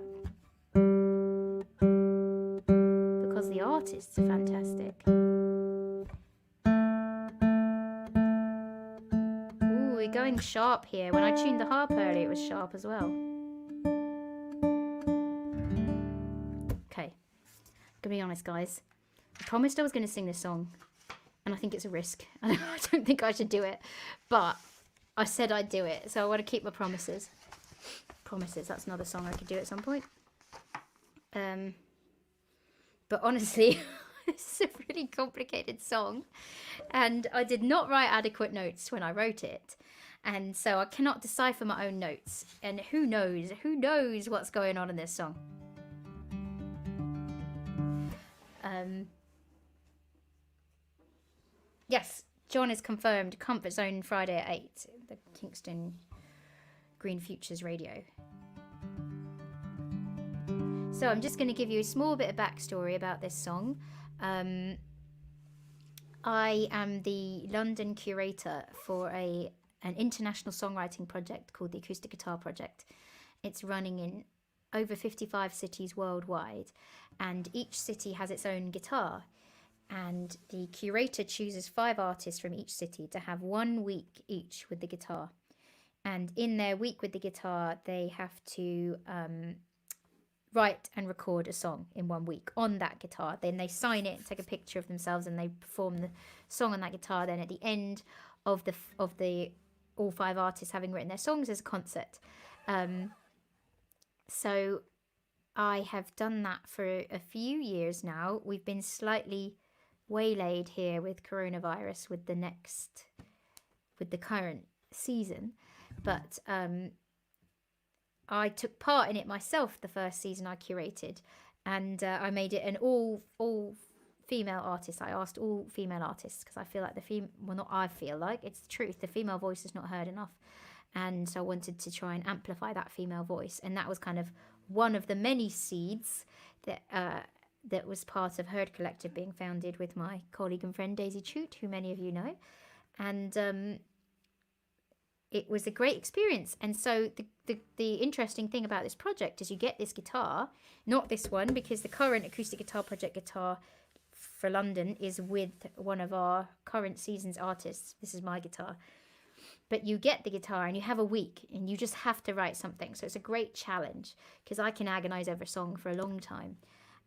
because the artists are fantastic. Ooh, we're going sharp here. When I tuned the harp earlier, it was sharp as well. Okay, gonna be honest, guys. I promised I was gonna sing this song, and I think it's a risk. I don't think I should do it, but I said I'd do it, so I want to keep my promises. Promises, that's another song I could do at some point. But honestly, this is a really complicated song, and I did not write adequate notes when I wrote it, and so I cannot decipher my own notes, and who knows what's going on in this song. Yes, John is confirmed. Comfort Zone Friday at 8, the Kingston Green Futures Radio. So I'm just going to give you a small bit of backstory about this song. I am the London curator for an international songwriting project called the Acoustic Guitar Project. It's running in over 55 cities worldwide, and each city has its own guitar. And the curator chooses 5 artists from each city to have 1 week each with the guitar. And in their week with the guitar, they have to write and record a song in 1 week on that guitar. Then they sign it, take a picture of themselves, and they perform the song on that guitar. Then at the end of the all 5 artists having written their songs, there's a concert. So I have done that for a few years now. We've been slightly waylaid here with coronavirus with the current season, but I took part in it myself the first season I curated, and I made it an all female artist. I asked all female artists because I feel like it's the truth, the female voice is not heard enough, and so I wanted to try and amplify that female voice, and that was kind of one of the many seeds that was part of Herd Collective being founded with my colleague and friend Daisy Chute, who many of you know. And it was a great experience. And so the interesting thing about this project is you get this guitar, not this one, because the current Acoustic Guitar Project guitar for London is with one of our current season's artists. This is my guitar. But you get the guitar and you have a week and you just have to write something. So it's a great challenge because I can agonize over a song for a long time.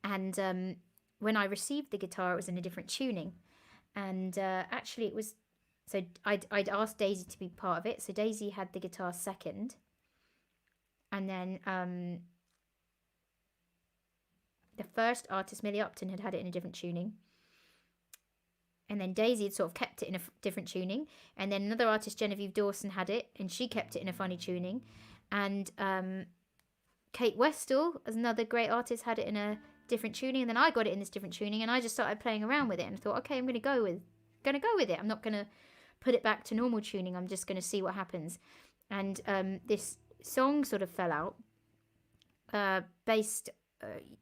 And when I received the guitar, it was in a different tuning. And actually it was, so I'd asked Daisy to be part of it. So Daisy had the guitar second. And then the first artist, Millie Upton, had it in a different tuning. And then Daisy had sort of kept it in a different tuning. And then another artist, Genevieve Dawson, had it, and she kept it in a funny tuning. And Kate Westall, as another great artist, had it in a different tuning. And then I got it in this different tuning, and I just started playing around with it and thought, okay, I'm going to go with it. I'm not going to put it back to normal tuning. I'm just going to see what happens. And this song sort of fell out based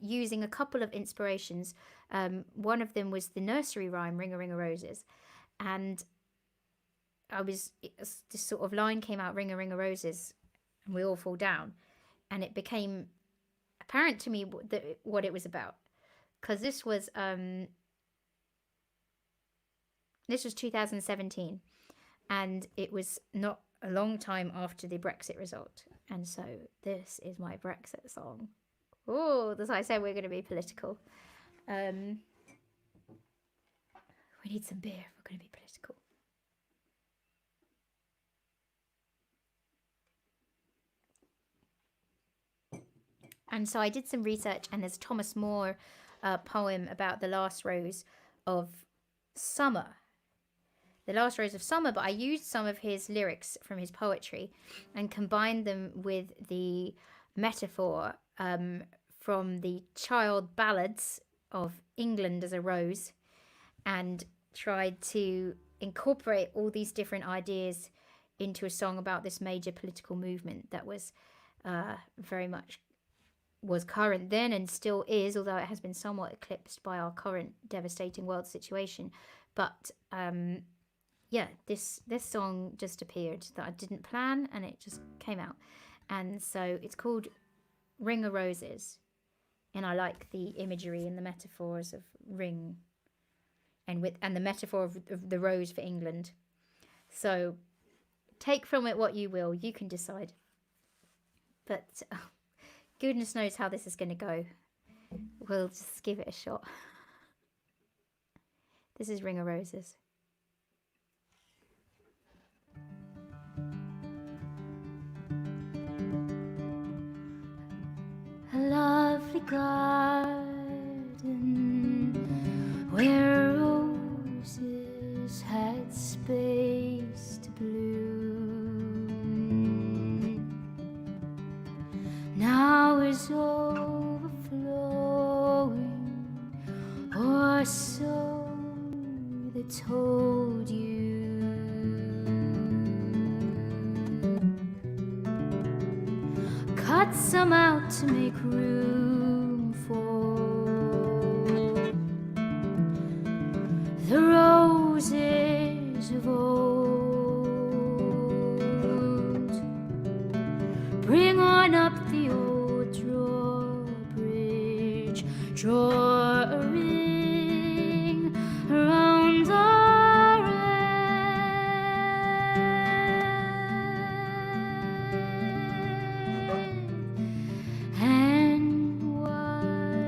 using a couple of inspirations. One of them was the nursery rhyme Ring a Ring a Roses, and this sort of line came out, Ring a Ring a Roses and we all fall down, and it became apparent to me what it was about, because this was 2017, and it was not a long time after the Brexit result, And so this is my Brexit song. Oh, as I said, we're going to be political. We need some beer if we're going to be political. And so I did some research, and there's Thomas More poem about the last rose of summer. The last rose of summer, but I used some of his lyrics from his poetry and combined them with the metaphor from the child ballads of England as a Rose, and tried to incorporate all these different ideas into a song about this major political movement that was very much was current then and still is, although it has been somewhat eclipsed by our current devastating world situation. But yeah, this song just appeared that I didn't plan, and it just came out. And so it's called Ring of Roses, and I like the imagery and the metaphors of ring and the metaphor of the rose for England. So take from it what you will, you can decide. But goodness knows how this is going to go. We'll just give it a shot. This is Ring of Roses. A lovely garden where roses had space to bloom now is overflowing, or so they told you. Cut some out to make room for the roses of old. Bring on up the old drawbridge, draw a ring around our head, and white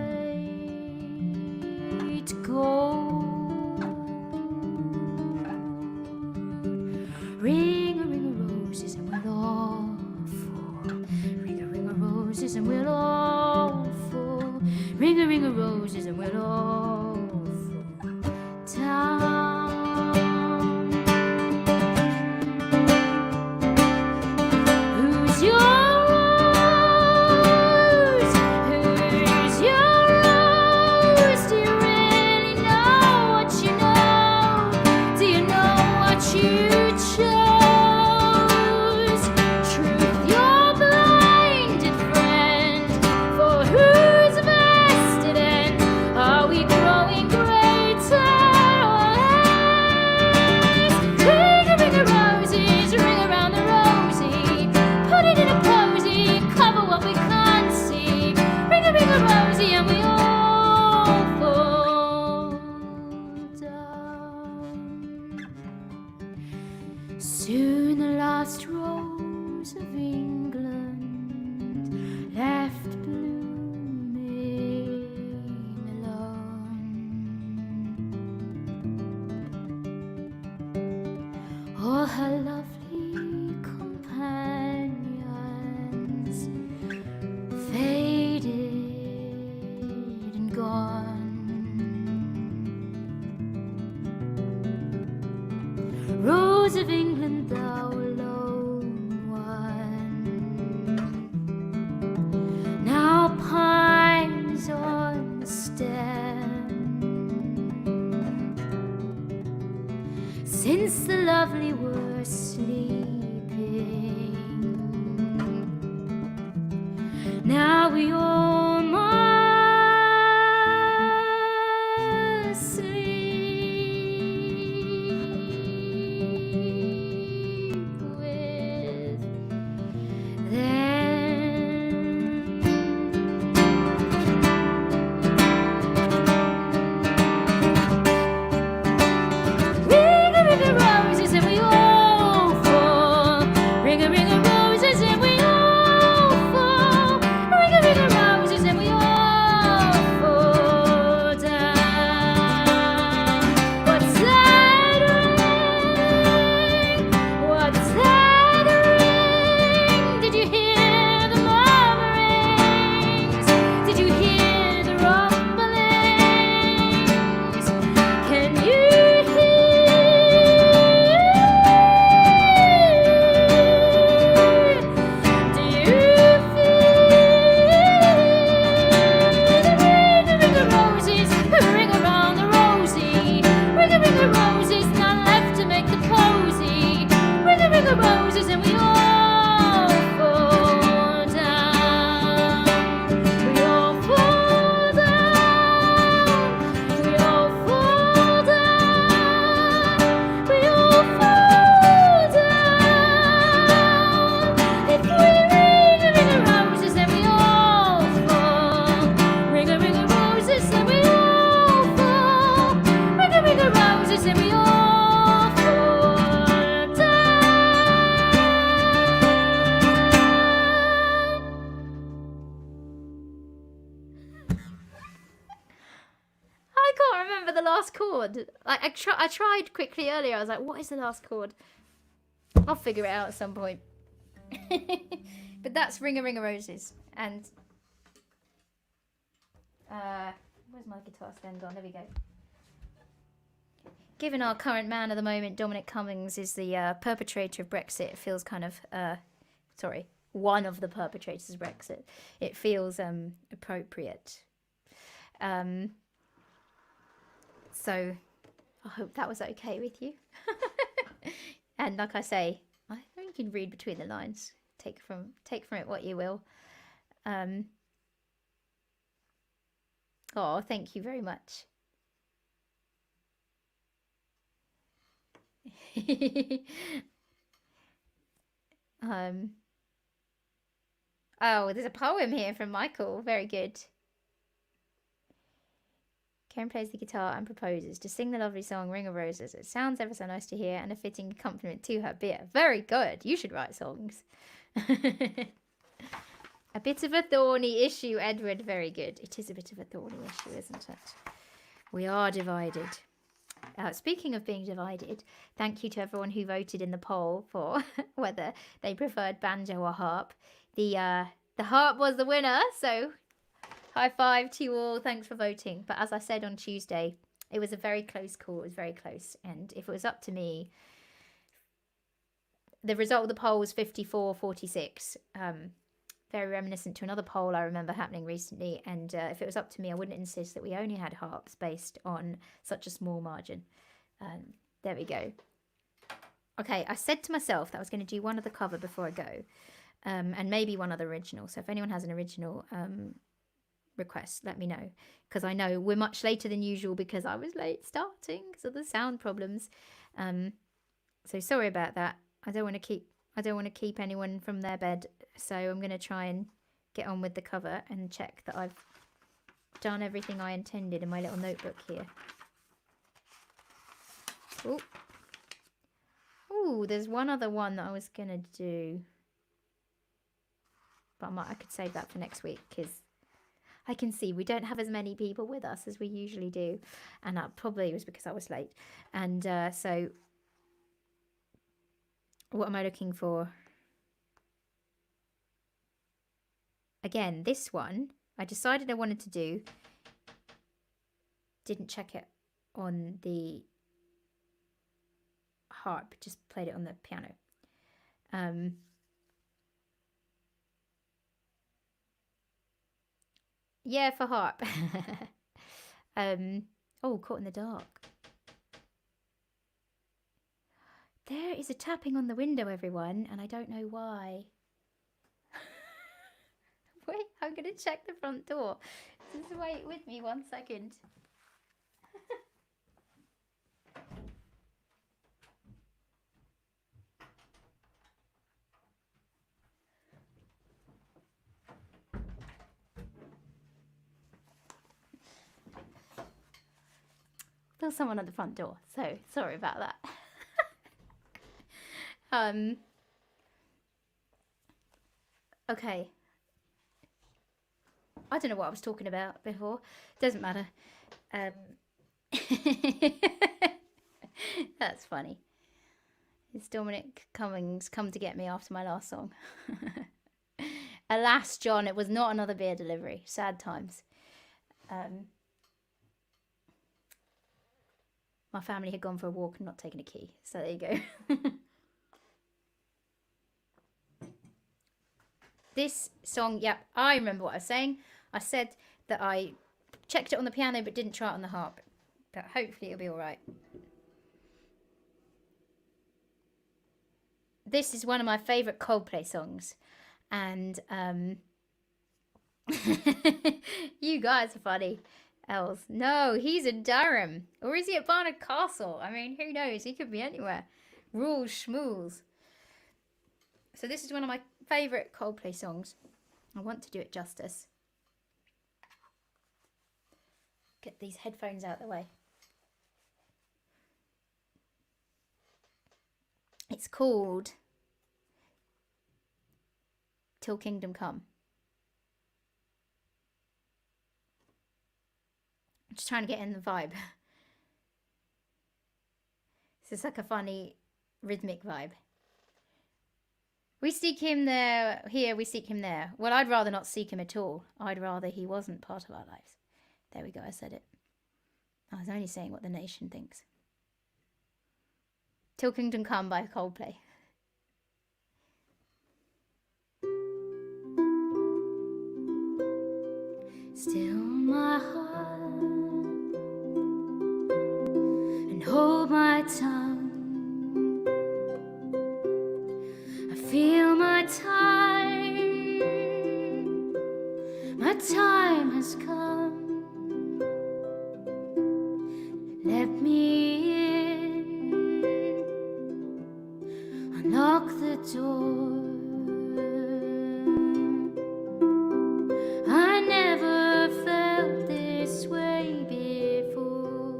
gold. Ring a ring of roses, and we'll all fall. Ring a ring of roses, and we'll all fall. Ring a ring of roses, and we'll all fall down. Who's your rose? Who's your rose? Do you really know what you know? Do you know what you chose? Truth, your blinded friend, for whose vested end are we growing greater or less? Ring a roses, ring around the rosy, put it in a posy, cover what we can't see. Ring a rosy, and we all fall down. Soon the last rose of England left blooming alone. All her lovely companions faded and gone. Rose of England, thou lone one, now pines on the stem, since the lovely were sleeping. Now we all must sleep with them. Ring a roses, and we all fall. Ring a roses, and we all last chord? I tried quickly earlier. I was like, what is the last chord? I'll figure it out at some point. But that's Ring a Ring of Roses. And where's my guitar stand gone? There we go. Given our current man at the moment, Dominic Cummings is the perpetrator of Brexit. It feels kind of one of the perpetrators of Brexit. It feels appropriate. So I hope that was okay with you. And like I say, I think you can read between the lines. Take from it what you will. Oh, thank you very much. Oh, there's a poem here from Michael. Very good. Karen plays the guitar and proposes to sing the lovely song Ring of Roses. It sounds ever so nice to hear and a fitting accompaniment to her beer. Very good. You should write songs. A bit of a thorny issue, Edward. Very good. It is a bit of a thorny issue, isn't it? We are divided. Speaking of being divided, thank you to everyone who voted in the poll for whether they preferred banjo or harp. The harp was the winner, so high five to you all. Thanks for voting. But as I said on Tuesday, it was a very close call. It was very close. And if it was up to me, the result of the poll was 54-46. Very reminiscent to another poll I remember happening recently. And if it was up to me, I wouldn't insist that we only had harps based on such a small margin. There we go. Okay, I said to myself that I was going to do one other cover before I go. And maybe one other original. So if anyone has an original request, let me know. Because I know we're much later than usual because I was late starting because of the sound problems. So sorry about that. I don't want to keep anyone from their bed, so I'm going to try and get on with the cover and check that I've done everything I intended in my little notebook here. Ooh, there's one other one that I was going to do, but I could save that for next week because I can see we don't have as many people with us as we usually do, and that probably was because I was late. And so what am I looking for? Again, this one, I decided I wanted to do. Didn't check it on the harp, just played it on the piano. Yeah, for harp. Oh, Caught in the Dark. There is a tapping on the window, everyone, and I don't know why. Wait, I'm going to check the front door. Just wait with me 1 second. There's someone at the front door, so sorry about that. Okay. I don't know what I was talking about before. Doesn't matter. That's funny. It's Dominic Cummings come to get me after my last song. Alas, John, it was not another beer delivery. Sad times. My family had gone for a walk and not taken a key. So there you go. This song, yep, I remember what I was saying. I said that I checked it on the piano but didn't try it on the harp. But hopefully it'll be all right. This is one of my favourite Coldplay songs. And you guys are funny. Els. No, he's in Durham. Or is he at Barnard Castle? I mean, who knows? He could be anywhere. Rules schmools. So this is one of my favourite Coldplay songs. I want to do it justice. Get these headphones out of the way. It's called Till Kingdom Come. I'm just trying to get in the vibe. So it's like a funny rhythmic vibe. We seek him there, here, we seek him there. Well, I'd rather not seek him at all. I'd rather he wasn't part of our lives. There we go, I said it. I was only saying what the nation thinks. Till Kingdom Come by Coldplay. Still my heart and hold my tongue. I feel my time has come. Let me in, unlock the door. I never felt this way before,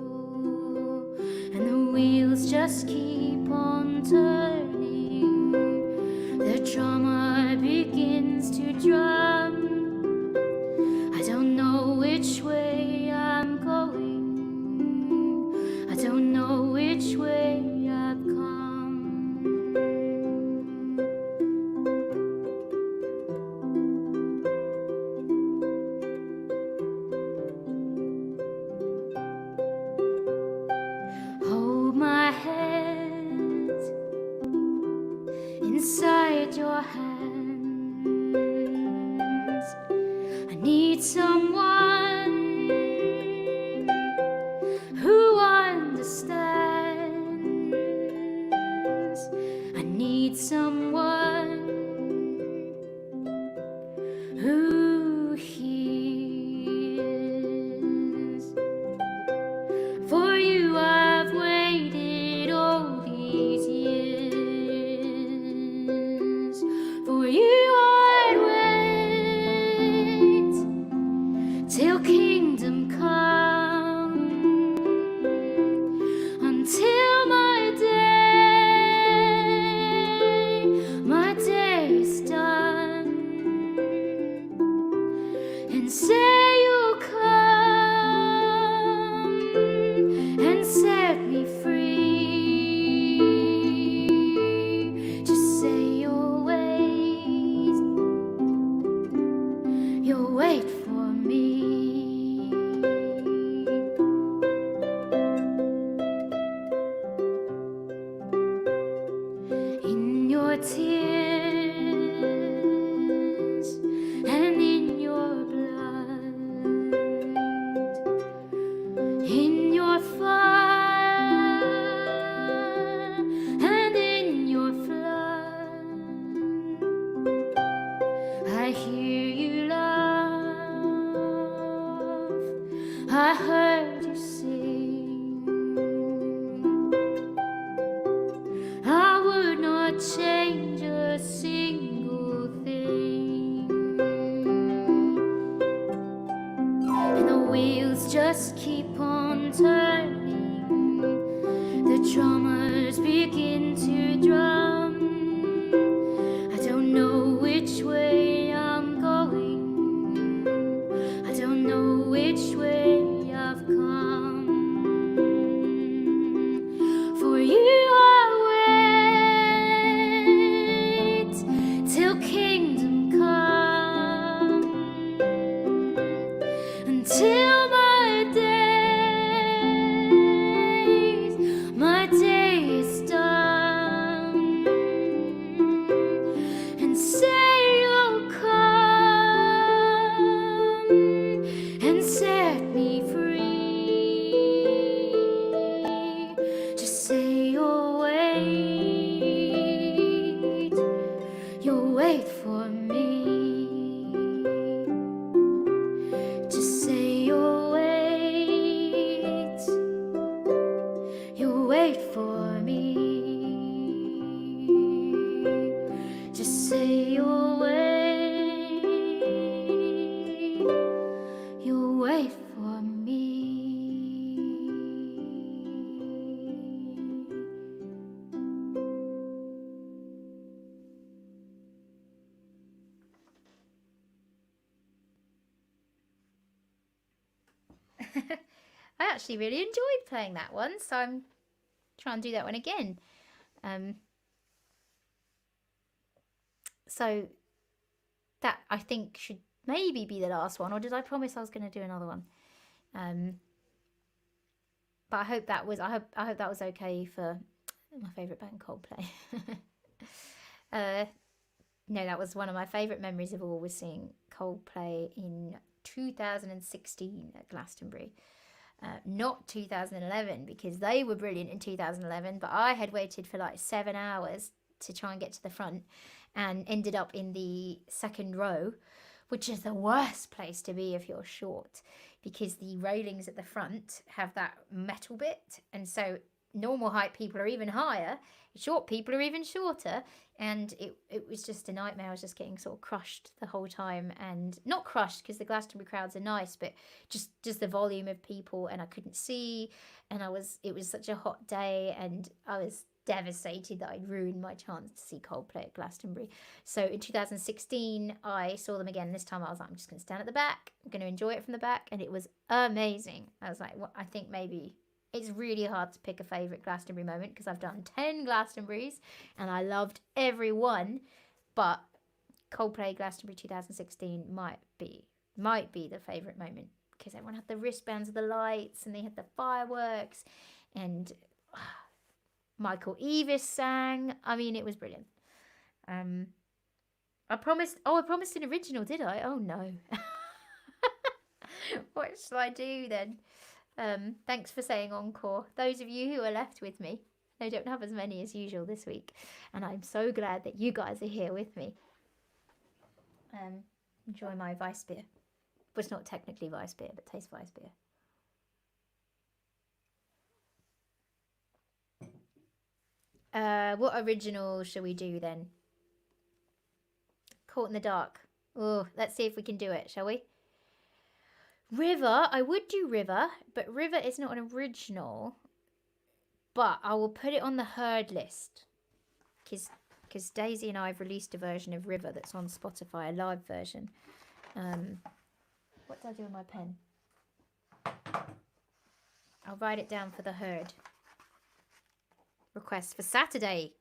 and the wheels just keep on turning. The drummer begins to drum. I don't know which way I'm going. I don't know which way I've come. Hold my head inside your hands. I need someone who understands. I need someone who hears. For you I've waited all these years. For you I'd wait till kingdom come, until my day is done, and say you'll come and set me free. Just say you'll wait for me. In your tears and in your blood, in your fire and in your flood, I hear you love, I heard you sing. I would not change a single thing, and the wheels just keep on turning. The drummers begin to drum. I don't know which way I'm going. I don't know which way I've come. For you I'll wait till kingdom come, until my day is done, and say you'll come and set me free. Just say you'll wait for me. Just say you'll wait for me. Just say you'll wait for me. I actually really enjoyed playing that one, so I'm try and do that one again. So that, I think, should maybe be the last one, or did I promise I was going to do another one? But I hope that was okay for my favourite band, Coldplay. No, that was one of my favourite memories of all, was seeing Coldplay in 2016 at Glastonbury. Not 2011, because they were brilliant in 2011, but I had waited for like 7 hours to try and get to the front and ended up in the second row, which is the worst place to be if you're short, because the railings at the front have that metal bit, and so normal height people are even higher, short people are even shorter, and it was just a nightmare. I was just getting sort of crushed the whole time, and not crushed because the Glastonbury crowds are nice, but just the volume of people, and I couldn't see, and it was such a hot day, and I was devastated that I'd ruined my chance to see Coldplay at Glastonbury. So in 2016 I saw them again. This time I was like, I'm just going to stand at the back, I'm going to enjoy it from the back, and it was amazing. I was like, well, I think maybe it's really hard to pick a favourite Glastonbury moment, because I've done 10 Glastonburys and I loved every one, but Coldplay Glastonbury 2016 might be the favourite moment, because everyone had the wristbands of the lights and they had the fireworks, and Michael Eavis sang. I mean, it was brilliant. I promised an original, did I? Oh no. What shall I do then? Thanks for saying encore. Those of you who are left with me, I don't have as many as usual this week, and I'm so glad that you guys are here with me. Enjoy my Weiss beer. Well, it's not technically Weiss beer, but tastes Weiss beer. What original shall we do then? Caught in the Dark. Oh, let's see if we can do it, shall we? River, I would do River, but River is not an original. But I will put it on the heard list, because Daisy and I have released a version of River that's on Spotify, a live version. What did I do with my pen? I'll write it down for the heard. Request for Saturday.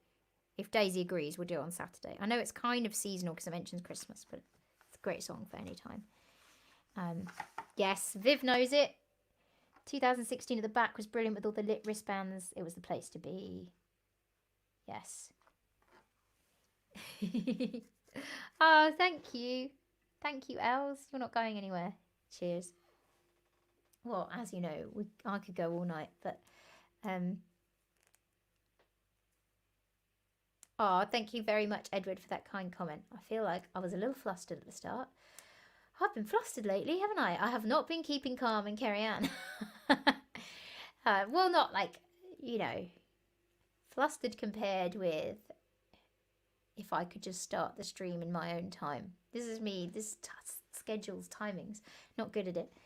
If Daisy agrees, we'll do it on Saturday. I know it's kind of seasonal because it mentions Christmas, but it's a great song for any time. Yes, Viv knows it. 2016 at the back was brilliant with all the lit wristbands. It was the place to be. Yes. Oh, thank you. Thank you, Els. You're not going anywhere. Cheers. Well, as you know, I could go all night, but... Oh, thank you very much, Edward, for that kind comment. I feel like I was a little flustered at the start. I've been flustered lately, haven't I? I have not been keeping calm and carry on. Well, not like, you know, flustered compared with if I could just start the stream in my own time. This is me. This schedules, timings. Not good at it.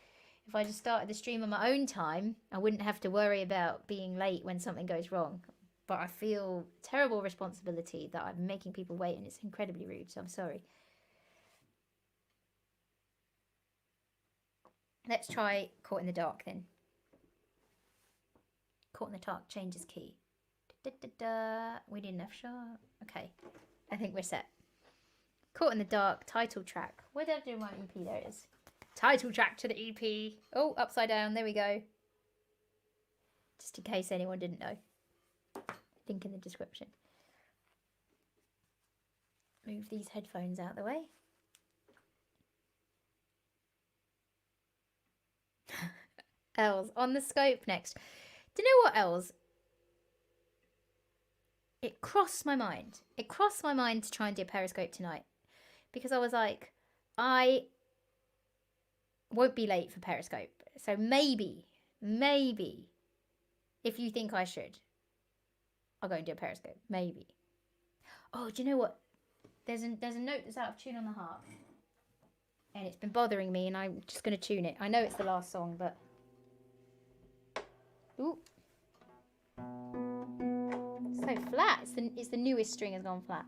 If I just started the stream on my own time, I wouldn't have to worry about being late when something goes wrong. But I feel terrible responsibility that I'm making people wait, and it's incredibly rude, so I'm sorry. Let's try Caught in the Dark then. Caught in the Dark changes key. We need enough shot. Okay, I think we're set. Caught in the Dark, title track. Where did I do my EP? There it is. Title track to the EP. Oh, upside down. There we go. Just in case anyone didn't know. Link in the description. Move these headphones out of the way. Els, on the scope next. Do you know what, Els? It crossed my mind. It crossed my mind to try and do Periscope tonight. Because I was like, I won't be late for Periscope. So maybe, if you think I should, I'll go and do a Periscope. Maybe. Oh, do you know what? There's a note that's out of tune on the harp. And it's been bothering me, and I'm just going to tune it. I know it's the last song, but... Ooh. It's so flat. It's the newest string has gone flat.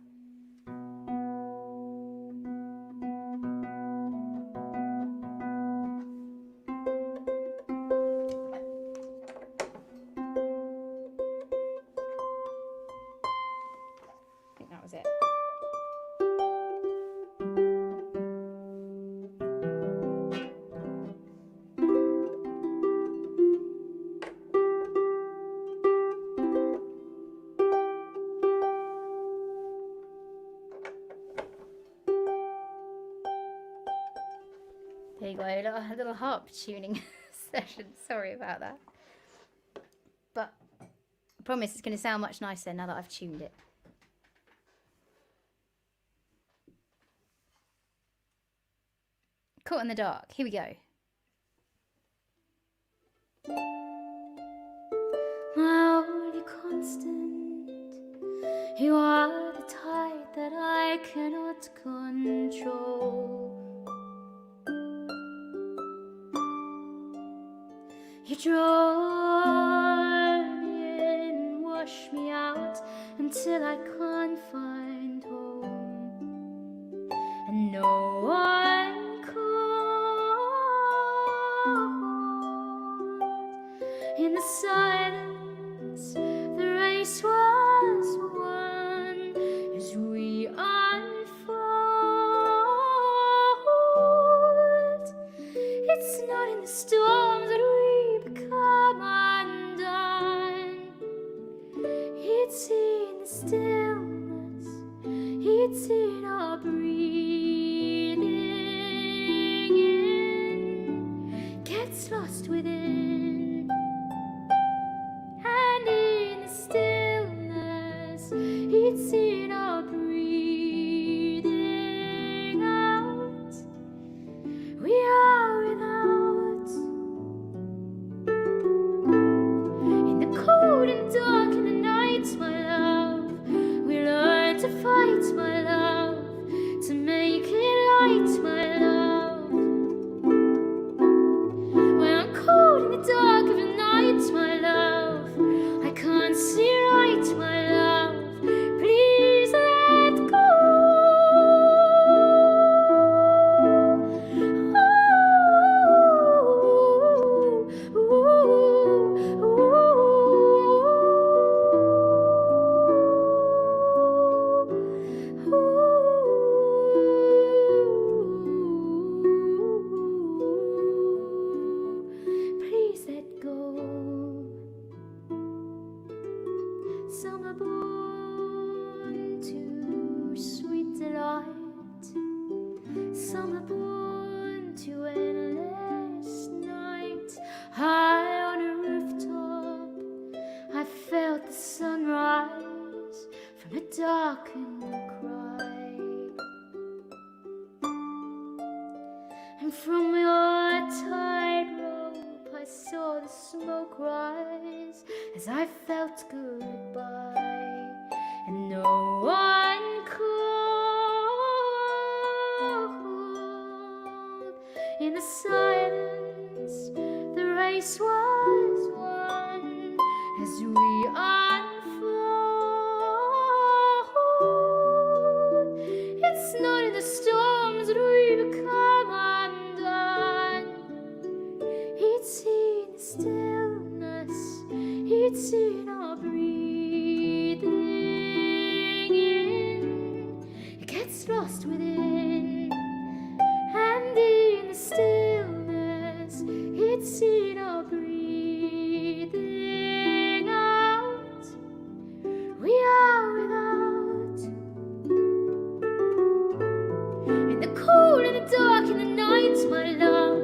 There you go, a little harp tuning session. Sorry about that. But I promise it's going to sound much nicer now that I've tuned it. Caught in the Dark. Here we go. My only constant, you are the tide that I cannot control. You draw me in, wash me out until I can't find home, and no one called. In the silence, the race was won as we unfold. It's not in the storms that we become undone. It's in the stillness, it's in our breathing in, gets lost within. And in the stillness, it's in our breathing out. We are without. In the cold and dark in the nights, my love, we learn to fight, my love, to make it light, my love. When I'm cold in the dark of the night, my love, I can't see right, my love, please let go. Please let go. Some are born to sweet delight, some are born to endless night. High on a rooftop, I felt the sunrise from a darkened cry. And from your tightrope I saw the smoke rise as I felt goodbye, and no one called. In the silence, the race was won as we unfold. It's not in the storms that we become undone. It's in the stillness, it's in our breathing in, it gets lost within. And in the stillness, it's in our breathing out. We are without. In the cold and the dark in the night, my love,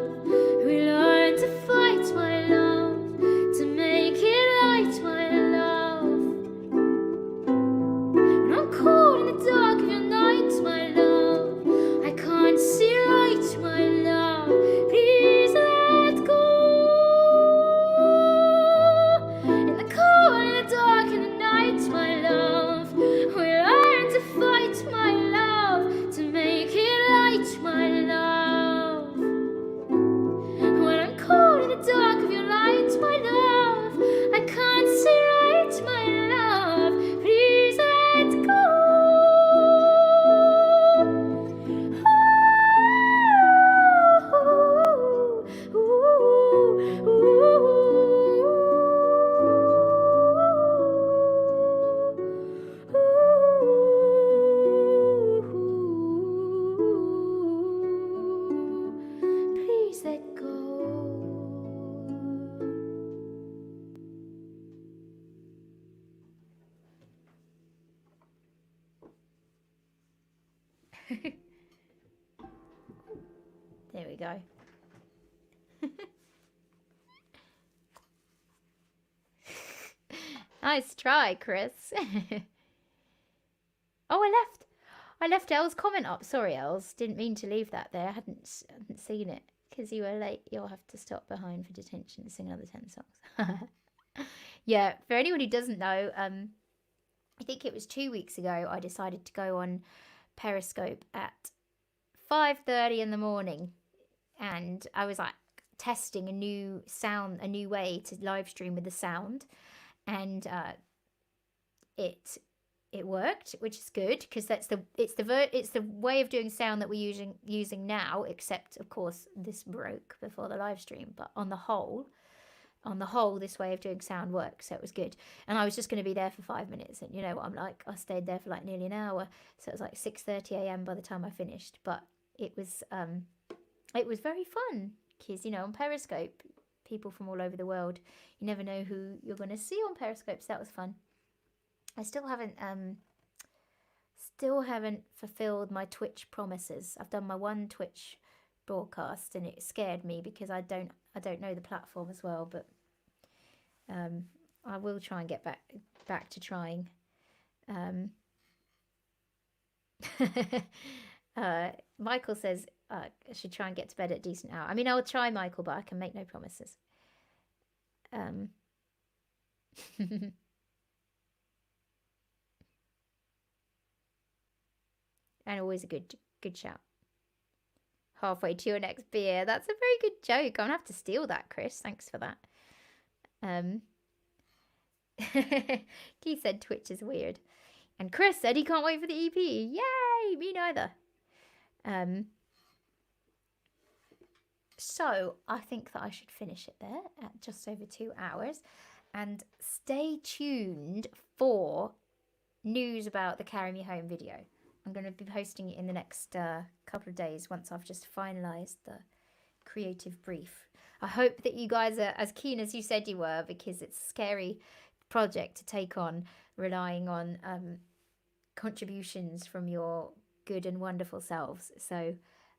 we learn to fight, my love, to make it light, my love. When I'm cold in the dark of your night, my love, I can't see right, my love, please let go. In the cold and the dark in the night, my love, we learn to fight, my love, to make it light, my love. When I'm cold in the dark of your light, my love, I can't see right, my love, please let go. Please let go. There we go. Nice try, Chris. Oh, I left Elle's comment up. Sorry, Els. Didn't mean to leave that there. I hadn't seen it. Because you were late, you'll have to stop behind for detention to sing another 10 songs. Yeah, for anyone who doesn't know, I think it was 2 weeks ago, I decided to go on Periscope at 5:30 in the morning. And I was like testing a new sound, a new way to live stream with the sound. And it worked, which is good because it's the way of doing sound that we're using now, except of course this broke before the live stream. But on the whole, this way of doing sound works, so it was good. And I was just going to be there for 5 minutes, and you know what I'm like, I stayed there for like nearly an hour, so it was like 6:30 a.m. by the time I finished. But it was very fun because, you know, on Periscope, people from all over the world, you never know who you're going to see on Periscope, so that was fun. I still haven't fulfilled my Twitch promises. I've done my one Twitch broadcast and it scared me because I don't know the platform as well, but I will try and get back to trying. Michael says I should try and get to bed at a decent hour. I mean, I'll try, Michael, but I can make no promises. And always a good shout. Halfway to your next beer. That's a very good joke. I'm gonna have to steal that, Chris. Thanks for that. Keith said Twitch is weird. And Chris said he can't wait for the EP. Yay! Me neither. So I think that I should finish it there at just over 2 hours. And stay tuned for news about the Carry Me Home video. I'm going to be posting it in the next couple of days once I've just finalised the creative brief. I hope that you guys are as keen as you said you were, because it's a scary project to take on, relying on contributions from your good and wonderful selves. So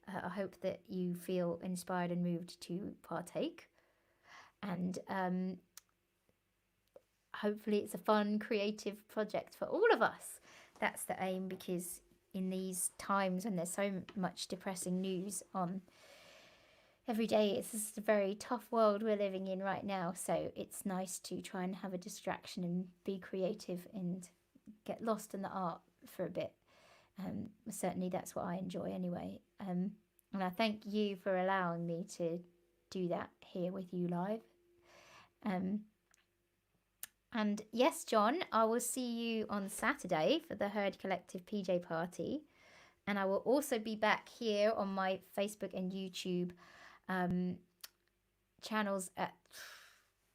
I hope that you feel inspired and moved to partake. And hopefully it's a fun, creative project for all of us. That's the aim, because in these times when there's so much depressing news on every day, it's just a very tough world we're living in right now. So it's nice to try and have a distraction and be creative and get lost in the art for a bit. Certainly that's what I enjoy anyway. And I thank you for allowing me to do that here with you live. And yes, John, I will see you on Saturday for the Herd Collective PJ party. And I will also be back here on my Facebook and YouTube channels at,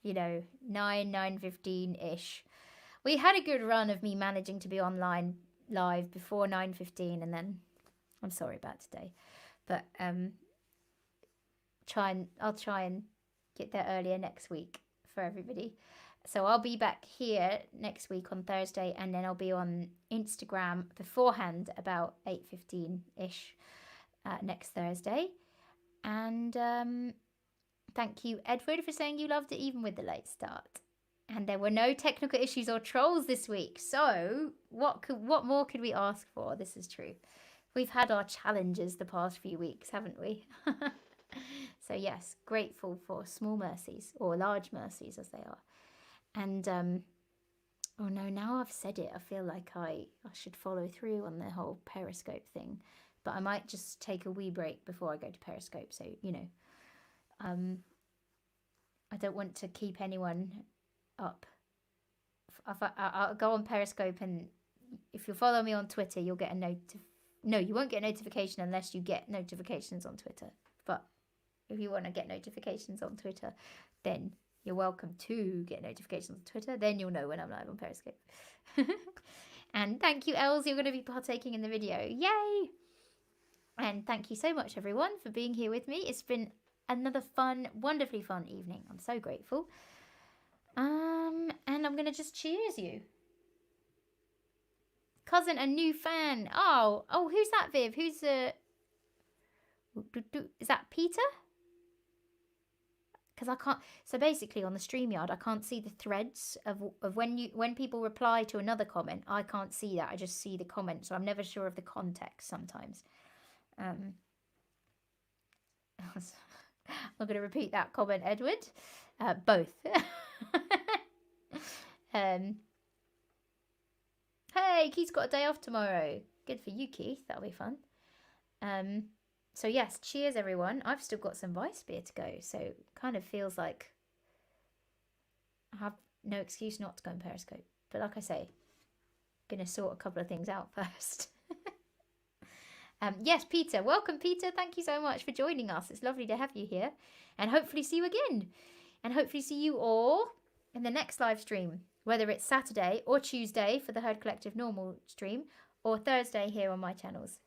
9:15-ish. We had a good run of me managing to be online live before 9:15, and then I'm sorry about today. But I'll try and get there earlier next week for everybody. So I'll be back here next week on Thursday, and then I'll be on Instagram beforehand about 8:15-ish next Thursday. And thank you, Edward, for saying you loved it even with the late start. And there were no technical issues or trolls this week. So what more could we ask for? This is true. We've had our challenges the past few weeks, haven't we? So yes, grateful for small mercies, or large mercies as they are. And, oh no, now I've said it, I feel like I should follow through on the whole Periscope thing. But I might just take a wee break before I go to Periscope. So, I don't want to keep anyone up. I'll go on Periscope, and if you follow me on Twitter, you'll get a No, you won't get a notification unless you get notifications on Twitter. But if you want to get notifications on Twitter, then you're welcome to get notifications on Twitter. Then you'll know when I'm live on Periscope. And thank you, Els. You're going to be partaking in the video. Yay! And thank you so much, everyone, for being here with me. It's been another fun, wonderfully fun evening. I'm so grateful. And I'm going to just cheers you. Cousin, a new fan. Oh, who's that, Viv? Is that Peter? because I can't. So basically, on the StreamYard, I can't see the threads of when people reply to another comment. I can't see that. I just see the comment, so I'm never sure of the context sometimes. I'm not going to repeat that comment, Edward. Both. Hey, Keith's got a day off tomorrow. Good for you, Keith. That'll be fun. So yes, cheers everyone. I've still got some Vice beer to go, so it kind of feels like I have no excuse not to go on Periscope. But like I say, gonna sort a couple of things out first. Yes, Peter. Welcome, Peter. Thank you so much for joining us. It's lovely to have you here. And hopefully see you again. And hopefully see you all in the next live stream, whether it's Saturday or Tuesday for the Herd Collective normal stream, or Thursday here on my channels.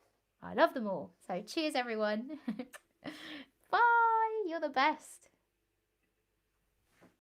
I love them all. So cheers, everyone. Bye. You're the best.